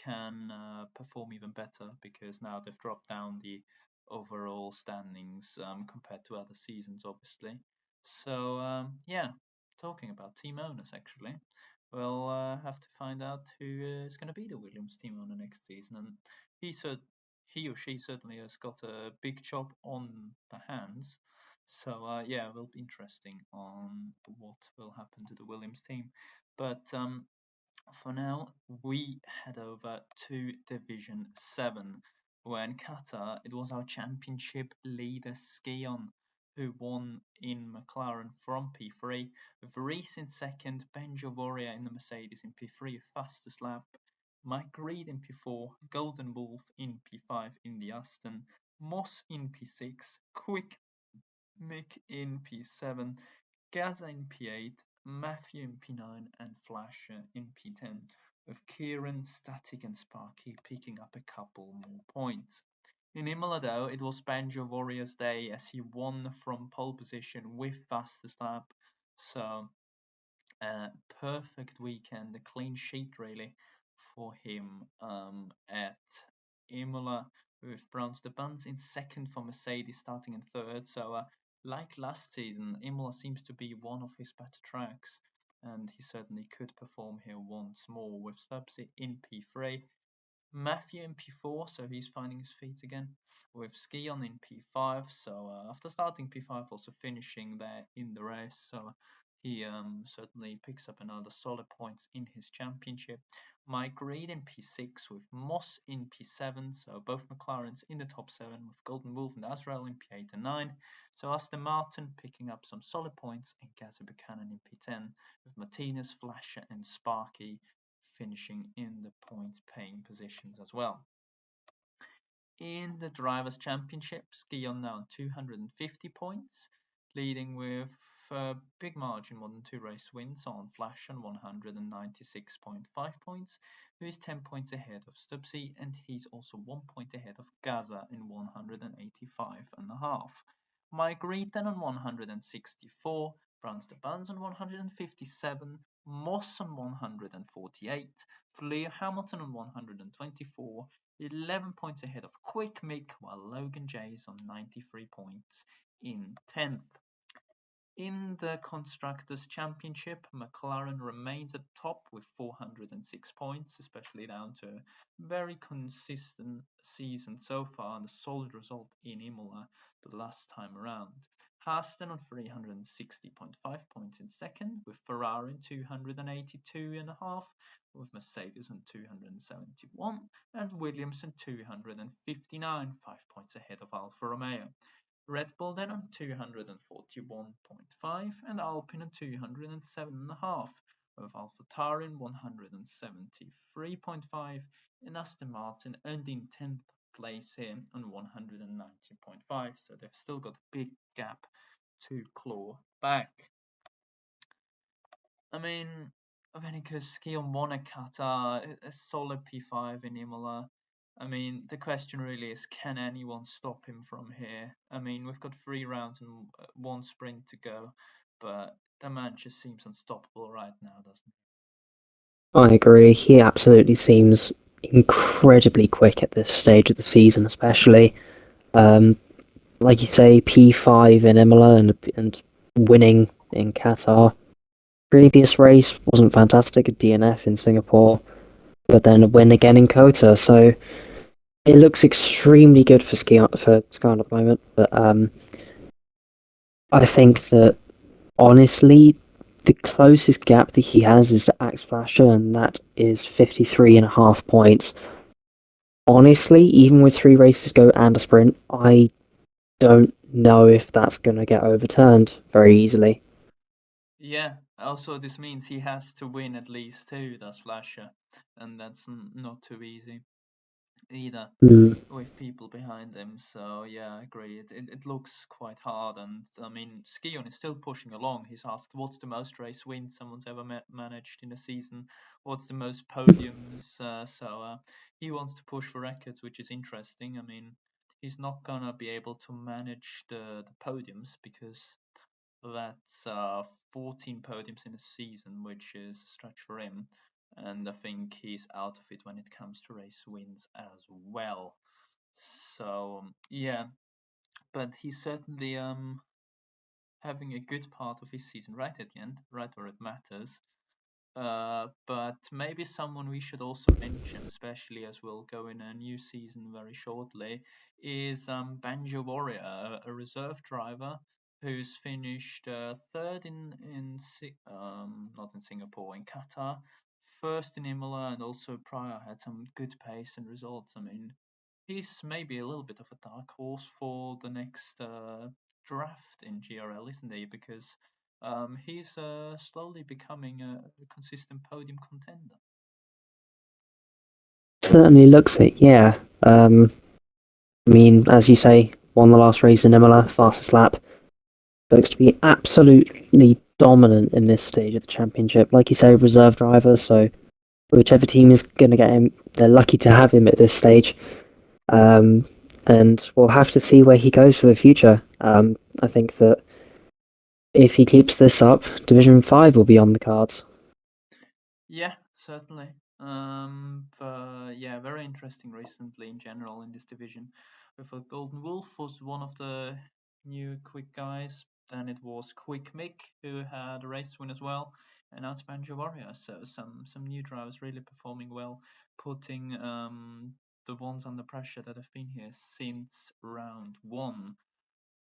can perform even better because now they've dropped down the overall standings compared to other seasons, obviously. So yeah, talking about team owners, actually, we'll have to find out who is going to be the Williams team owner next season, and he said he or she certainly has got a big job on the hands. So yeah, it will be interesting on what will happen to the Williams team. But for now, we head over to Division 7, where in Qatar it was our championship leader Skion who won in McLaren from P3, with Reese in second, Benjo Warrior in the Mercedes in P3, fastest lap, Mike Reed in P4, Golden Wolf in P5 in the Aston, Moss in P6, Quick Mick in P7, Gaza in P8, Matthew in P9, and Flasher in P10, with Kieran, Static, and Sparky picking up a couple more points. In Imola, though, it was Banjo Warrior's day as he won from pole position with fastest lap. So perfect weekend, a clean sheet really for him at Imola, with Browns de Buns in second for Mercedes starting in third. So like last season, Imola seems to be one of his better tracks, and he certainly could perform here once more with Stubbsy in P3. Matthew in P4, so he's finding his feet again, with Skion in P5. So after starting P5, also finishing there in the race, so he certainly picks up another solid points in his championship. Mike Reed in P6 with Moss in P7, so both McLarens in the top 7 with Golden Wolf and Azrael in P8 and 9. So Aston Martin picking up some solid points and Gaza Buchanan in P10 with Martinez, Flasher and Sparky finishing in the point-paying positions as well. In the Drivers' Championship, Skion now on 250 points, leading with a big margin, more than 2 race wins on Flash on 196.5 points, who is 10 points ahead of Stubbsy, and he's also 1 point ahead of Gaza in 185.5. Mike Reed then on 164, Brans de Buns on 157, Moss on 148, Leo Hamilton on 124, 11 points ahead of Quick Mick, while Logan J is on 93 points in 10th. In the Constructors' Championship, McLaren remains at top with 406 points, especially down to a very consistent season so far and a solid result in Imola the last time around. Haaston on 360.5 points in second, with Ferrari on 282.5, with Mercedes on 271, and Williams on 259, 5 points ahead of Alfa Romeo. Red Bull then on 241.5 and Alpine on 207.5, with AlphaTauri on 173.5 and Aston Martin ending 10th place here on 190.5. So they've still got a big gap to claw back. I mean, Guillaume won at Qatar, a solid P5 in Imola. I mean, the question really is, can anyone stop him from here? I mean, we've got 3 rounds and 1 sprint to go, but the man just seems unstoppable right now, doesn't I agree. He absolutely seems incredibly quick at this stage of the season, especially. Like you say, P5 in Imola and winning in Qatar. Previous race wasn't fantastic at DNF in Singapore, but then a win again in Kota. So it looks extremely good for Sky at the moment. But I think that honestly, the closest gap that he has is to Axe Flasher, and that is 53.5 points. Honestly, even with 3 races to go and a sprint, I don't know if that's going to get overturned very easily. Yeah, also this means he has to win at least 2, does Flasher, and that's not too easy either. With people behind him. So yeah, I agree. It looks quite hard, and I mean, Skion is still pushing along. He's asked, "What's the most race wins someone's ever managed in a season? What's the most podiums?" So he wants to push for records, which is interesting. I mean, he's not gonna be able to manage the podiums because that's 14 podiums in a season, which is a stretch for him. And I think he's out of it when it comes to race wins as well. So yeah, but he's certainly having a good part of his season right at the end, right where it matters. But maybe someone we should also mention, especially as we'll go in a new season very shortly, is Banjo Warrior, a reserve driver who's finished third in not in Singapore, in Qatar, first in Imola, and also prior had some good pace and results. I mean, he's maybe a little bit of a dark horse for the next draft in GRL, isn't he? Because he's slowly becoming a consistent podium contender. Certainly looks it, yeah. I mean, as you say, won the last race in Imola, fastest lap. Looks to be absolutely dominant in this stage of the championship. Like you say, reserve driver, so whichever team is going to get him, they're lucky to have him at this stage. And we'll have to see where he goes for the future. I think that if he keeps this up, Division 5 will be on the cards. Yeah, certainly. But yeah, very interesting recently in general in this division. We thought Golden Wolf was one of the new quick guys. Then it was Quick Mick who had a race win as well, and now it's Banjo Warrior. So some new drivers really performing well, putting the ones under pressure that have been here since round 1.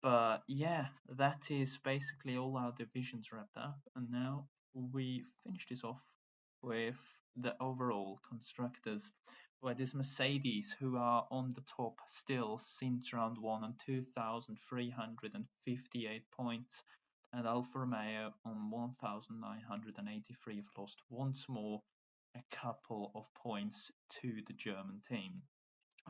But yeah, that is basically all our divisions wrapped up, and now we finish this off with the overall constructors, where it is Mercedes who are on the top still since round 1 on 2,358 points, and Alfa Romeo on 1,983 have lost once more a couple of points to the German team.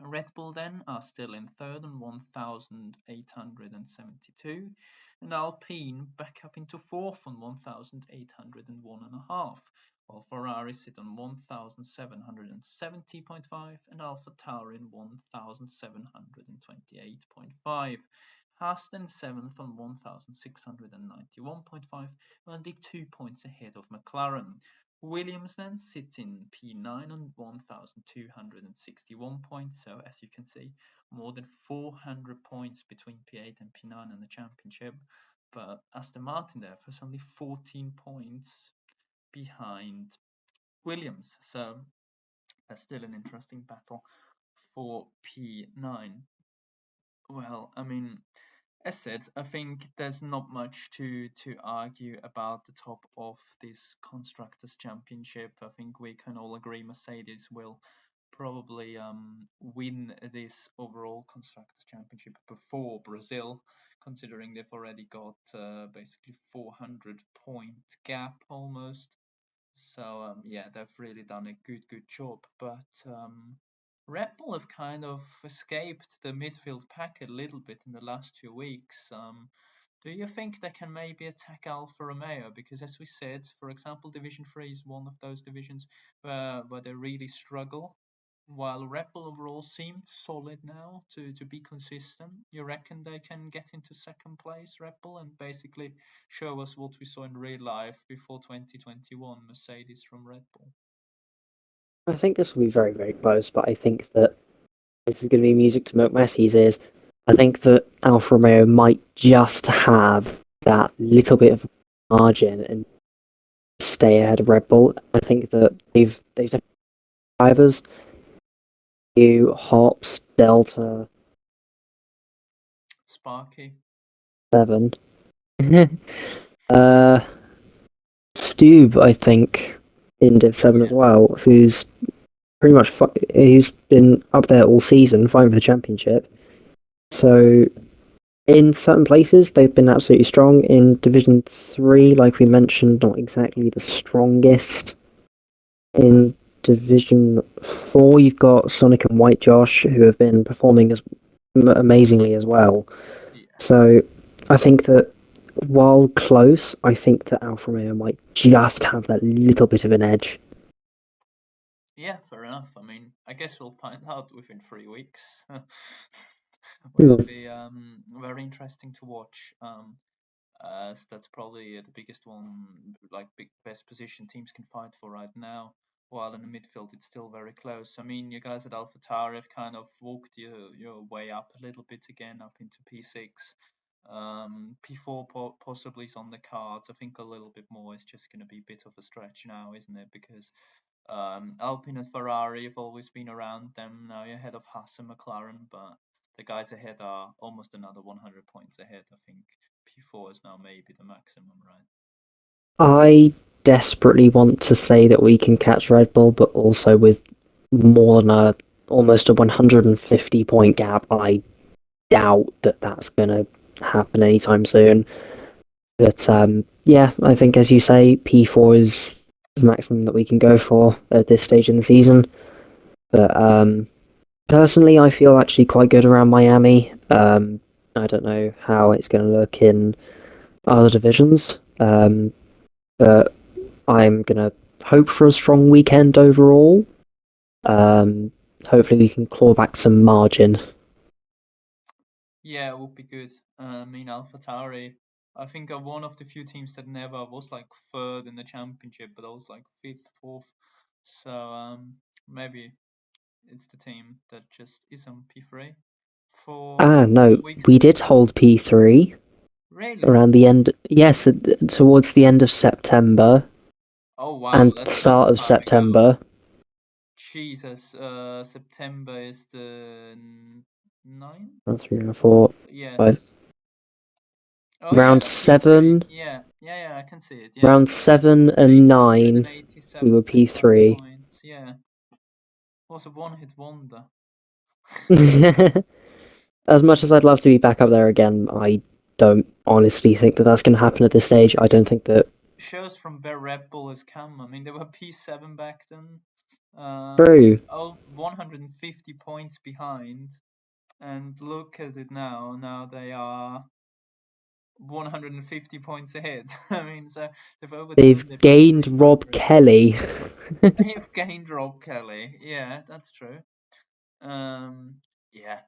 Red Bull then are still in third on 1,872, and Alpine back up into fourth on 1,801.5, while Ferrari sit on 1,770.5 and AlphaTauri on 1,728.5. Haas then 7th on 1,691.5, only 2 points ahead of McLaren. Williams then sitting P9 on 1,261 points, so as you can see, more than 400 points between P8 and P9 in the championship. But Aston Martin there was only 14 points behind Williams, so that's still an interesting battle for P9. Well, I mean, as said, I think there's not much to argue about the top of this Constructors' Championship. I think we can all agree Mercedes will probably win this overall Constructors' Championship before Brazil, considering they've already got basically 400 point gap almost. So yeah, they've really done a good job. But Red Bull have kind of escaped the midfield pack a little bit in the last 2 weeks. Do you think they can maybe attack Alfa Romeo? Because as we said, for example, Division 3 is one of those divisions where they really struggle. While Red Bull overall seemed solid now to be consistent, you reckon they can get into second place, Red Bull, and basically show us what we saw in real life before 2021, Mercedes from Red Bull? I think this will be very, very close, but I think that this is going to be music to Messi's ears. I think that Alfa Romeo might just have that little bit of margin and stay ahead of Red Bull. I think that they've drivers, you Hops, Delta, Sparky. 7. Stube, I think, in Div 7 as well, who's pretty much he's been up there all season, fighting for the championship. So, in certain places, they've been absolutely strong. In Division 3, like we mentioned, not exactly the strongest. In Division 4, you've got Sonic and White Josh, who have been performing amazingly as well. Yeah. So, I think that while close, I think that Alfa Romeo might just have that little bit of an edge. Yeah, fair enough. I mean, I guess we'll find out within 3 weeks. Will be very interesting to watch. As that's probably the biggest one, like best position teams can fight for right now. While in the midfield, it's still very close. I mean, you guys at AlphaTauri have kind of walked your way up a little bit again, up into P6. P4 possibly is on the cards. I think a little bit more is just going to be a bit of a stretch now, isn't it? Because Alpine and Ferrari have always been around them. Now you're ahead of Haas and McLaren, but the guys ahead are almost another 100 points ahead. I think P4 is now maybe the maximum, right? I desperately want to say that we can catch Red Bull, but also with more than almost a 150 point gap, I doubt that that's going to happen anytime soon. But yeah, I think as you say, P4 is the maximum that we can go for at this stage in the season. But personally, I feel actually quite good around Miami. I don't know how it's going to look in other divisions, but I'm going to hope for a strong weekend overall. Hopefully we can claw back some margin. Yeah, it would be good. I mean, AlphaTauri, I think are one of the few teams that never was like third in the championship, but I was like fifth, fourth. So maybe it's the team that just is on P3 for No, weeks. we did hold P3 Really? around the end. Yes, towards the end of September. Oh wow, And that's the a long start of time September. ago. Jesus, September is the 9th? 1, 3, 4, Yes. 5. Oh Round yeah, 7. P3. Yeah, I can see it. Yeah. Round 7 and 9, we were 887.5 P3. points. Yeah. Was a one-hit wonder. As much as I'd love to be back up there again, I don't honestly think that that's going to happen at this stage. I don't think that. Shows from where Red Bull has come. I mean, they were P7 back then. True. 150 points behind. And look at it now. Now they are 150 points ahead. I mean, so They've gained Rob Kelly. They've gained Rob Kelly. Yeah, that's true. Yeah.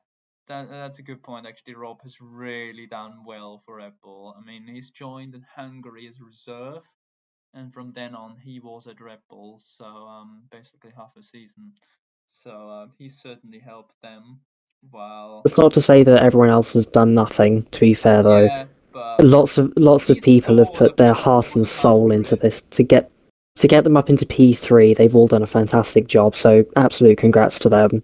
That's a good point. Actually, Rob has really done well for Red Bull. I mean, he's joined in Hungary as reserve, and from then on, he was at Red Bull. So basically half a season. So he's certainly helped them. While It's not to say that everyone else has done nothing. To be fair, though, yeah, but lots of he people have scored a put their goal heart and against soul into Hungary. this to get them up into P3. They've all done a fantastic job. So absolute congrats to them.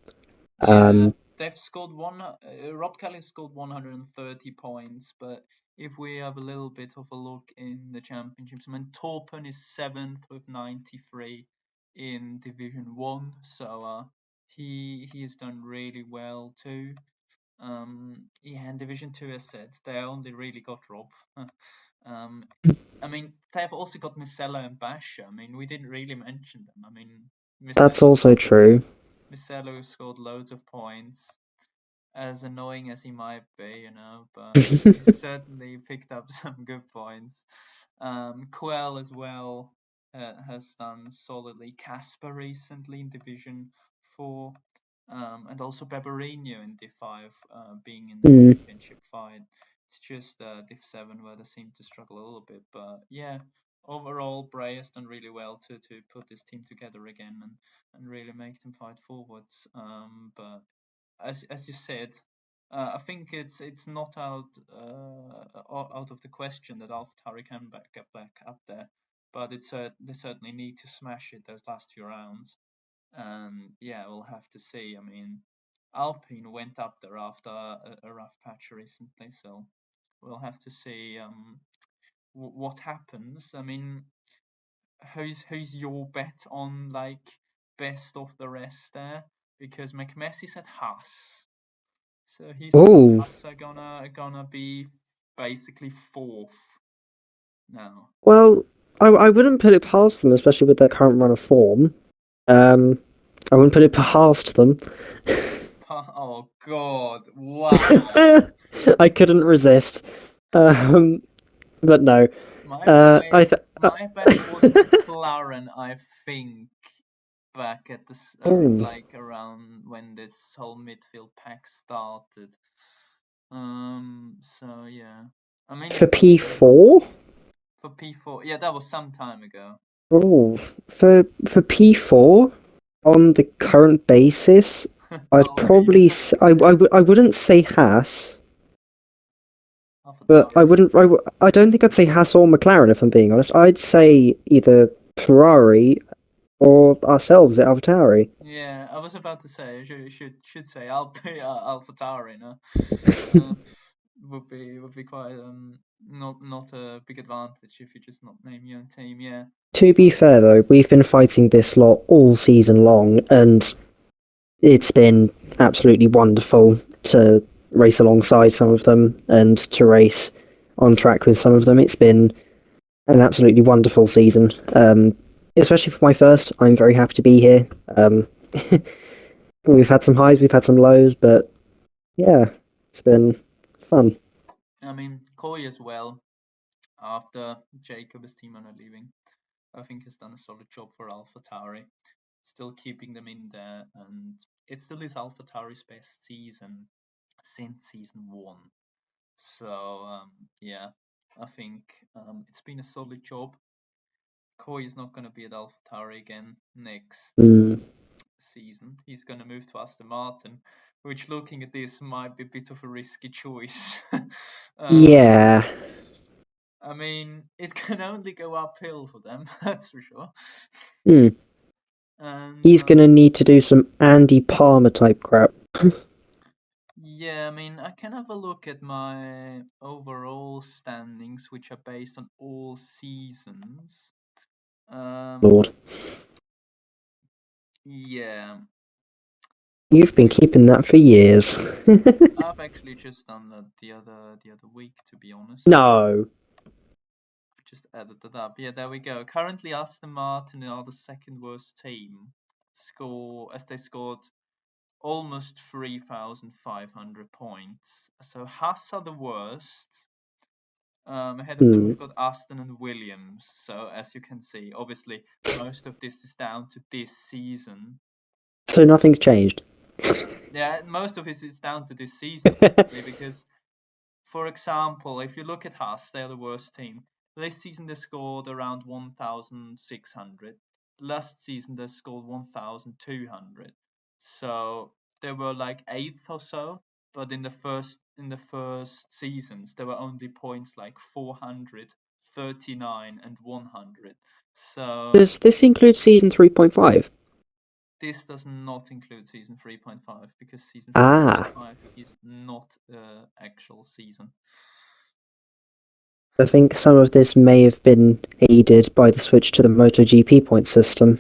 Yeah, Um, they've scored one. Rob Kelly scored 130 points, but if we have a little bit of a look in the championships, I mean, Torpen is seventh with 93 in Division One, so he has done really well too. Yeah, in Division Two, as said, they only really got Rob. um, I mean, they've also got Misella and Basha. I mean, we didn't really mention them. I mean, that's Misella also true. Misella scored loads of points, as annoying as he might be, but he certainly picked up some good points. Quell as well has done solidly. Casper recently in Division 4, and also Beberino in Div 5, being in the Mm, championship fight. It's just Div 7 where they seem to struggle a little bit, but yeah. Overall, Bray has done really well to put this team together again and really make them fight forwards. But as you said, I think it's not out of the question that AlphaTauri can get back up there, but they certainly need to smash it those last few rounds. And yeah, we'll have to see. I mean, Alpine went up there after a rough patch recently, so we'll have to see what happens. I mean, who's your bet on like best of the rest there? Because McMessy said Haas. So he said oh Haas are gonna be basically fourth now. well, I wouldn't put it past them, especially with their current run of form. Um, I wouldn't put it past them. Oh God! Wow. I couldn't resist. Um, but no. I My bet was McLaren. I think back at oh, like around when this whole midfield pack started. So yeah. I mean, for P4. for P4, yeah, that was some time ago. Oh, for P4 on the current basis, I'd Oh yeah, probably I wouldn't say Haas, but AlphaTauri. I don't think I'd say Haas or McLaren if I'm being honest. I'd say either Ferrari or ourselves at AlphaTauri. Yeah, I was about to say should say AlphaTauri, no? Uh, would be quite not a big advantage if you just not name your own team. Yeah. To be fair though, we've been fighting this lot all season long, and it's been absolutely wonderful to race alongside some of them and to race on track with some of them. It's been an absolutely wonderful season. Especially for my first, I'm very happy to be here. We've had some highs, we've had some lows, but yeah, it's been fun. I mean, Koi as well, after Jacob as team owner leaving, I think has done a solid job for AlphaTauri, still keeping them in there, and it still is AlphaTauri's best season since season one. So yeah, I think it's been a solid job. Koi is not going to be at AlphaTauri again next Mm, season. He's going to move to Aston Martin, which, looking at this, might be a bit of a risky choice. um, yeah. I mean, it can only go uphill for them, that's for sure. Mm. And He's gonna need to do some Andy Palmer type crap. yeah, I mean, I can have a look at my overall standings, which are based on all seasons. Um, Lord. yeah, You've been keeping that for years. I've actually just done that the other week, to be honest. No. Just added that up. Yeah, there we go. Currently, Aston Martin are the second worst team. They scored almost 3,500 points. So Haas are the worst. Ahead of them, Hmm. we've got Aston and Williams. So as you can see, obviously, most of this is down to this season. So nothing's changed. Yeah, most of it is down to this season, actually, because, for example, if you look at Haas, they are the worst team. This season they scored around 1,600. Last season they scored 1,200. So they were like eighth or so. But in the first seasons there were only points like 400, 39, and 100. So Does this include season 3.5? this does not include season 3.5 because season Ah, 3.5 is not actual season. I think some of this may have been aided by the switch to the MotoGP point system.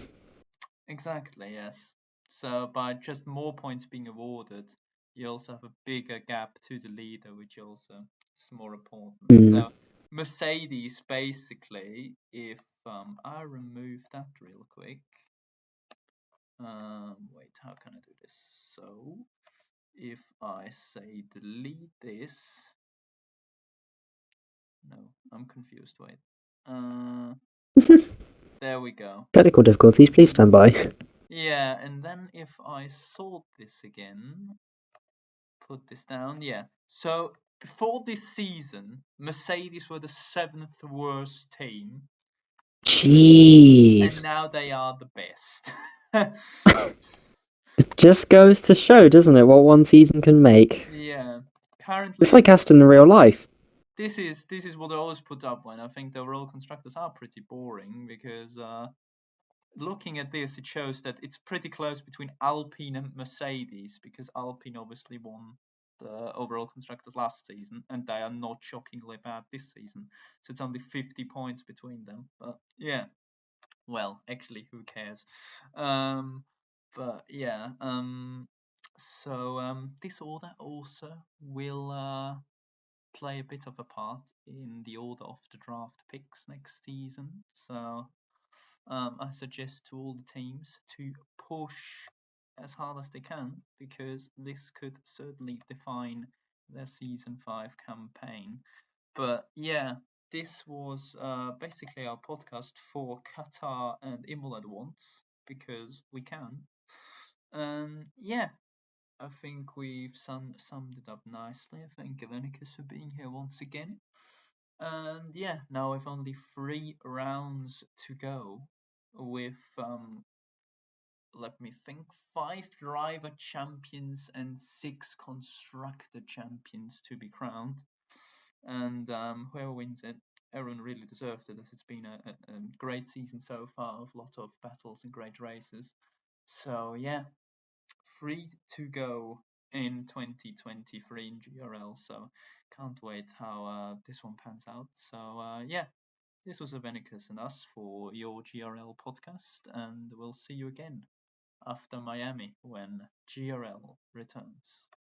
Exactly, yes. So by just more points being awarded, you also have a bigger gap to the leader, which also is more important. Hmm. So Mercedes, basically, if I remove that real quick, wait, how can I do this? So if I say delete this, no, I'm confused. Wait, there we go. Technical difficulties, please stand by. Yeah, and then if I sort this again, put this down. Yeah. So before this season, Mercedes were the seventh worst team, and Jeez. now they are the best. It just goes to show, doesn't it, what one season can make? Yeah. It's Currently, like Aston in real life. this is what I always put up when I think the overall constructors are pretty boring because looking at this, it shows that it's pretty close between Alpine and Mercedes because Alpine obviously won the overall constructors last season and they are not shockingly bad this season. So it's only 50 points between them. But yeah, well, actually, who cares? But yeah, this order also will play a bit of a part in the order of the draft picks next season. So I suggest to all the teams to push as hard as they can because this could certainly define their season 5 campaign. But yeah, this was basically our podcast for Qatar and Imola at once because we can. And yeah, I think we've summed it up nicely. I thank Gavanicus for being here once again. And yeah, now we've only 3 rounds to go with let me think, 5 driver champions and 6 constructor champions to be crowned. And whoever wins it, everyone really deserved it, as it's been a great season so far, with a lot of battles and great races. So yeah, 3 to go in 2023 in GRL. So can't wait how this one pans out. So yeah, this was Avenicus and us for your GRL podcast, and we'll see you again after Miami when GRL returns.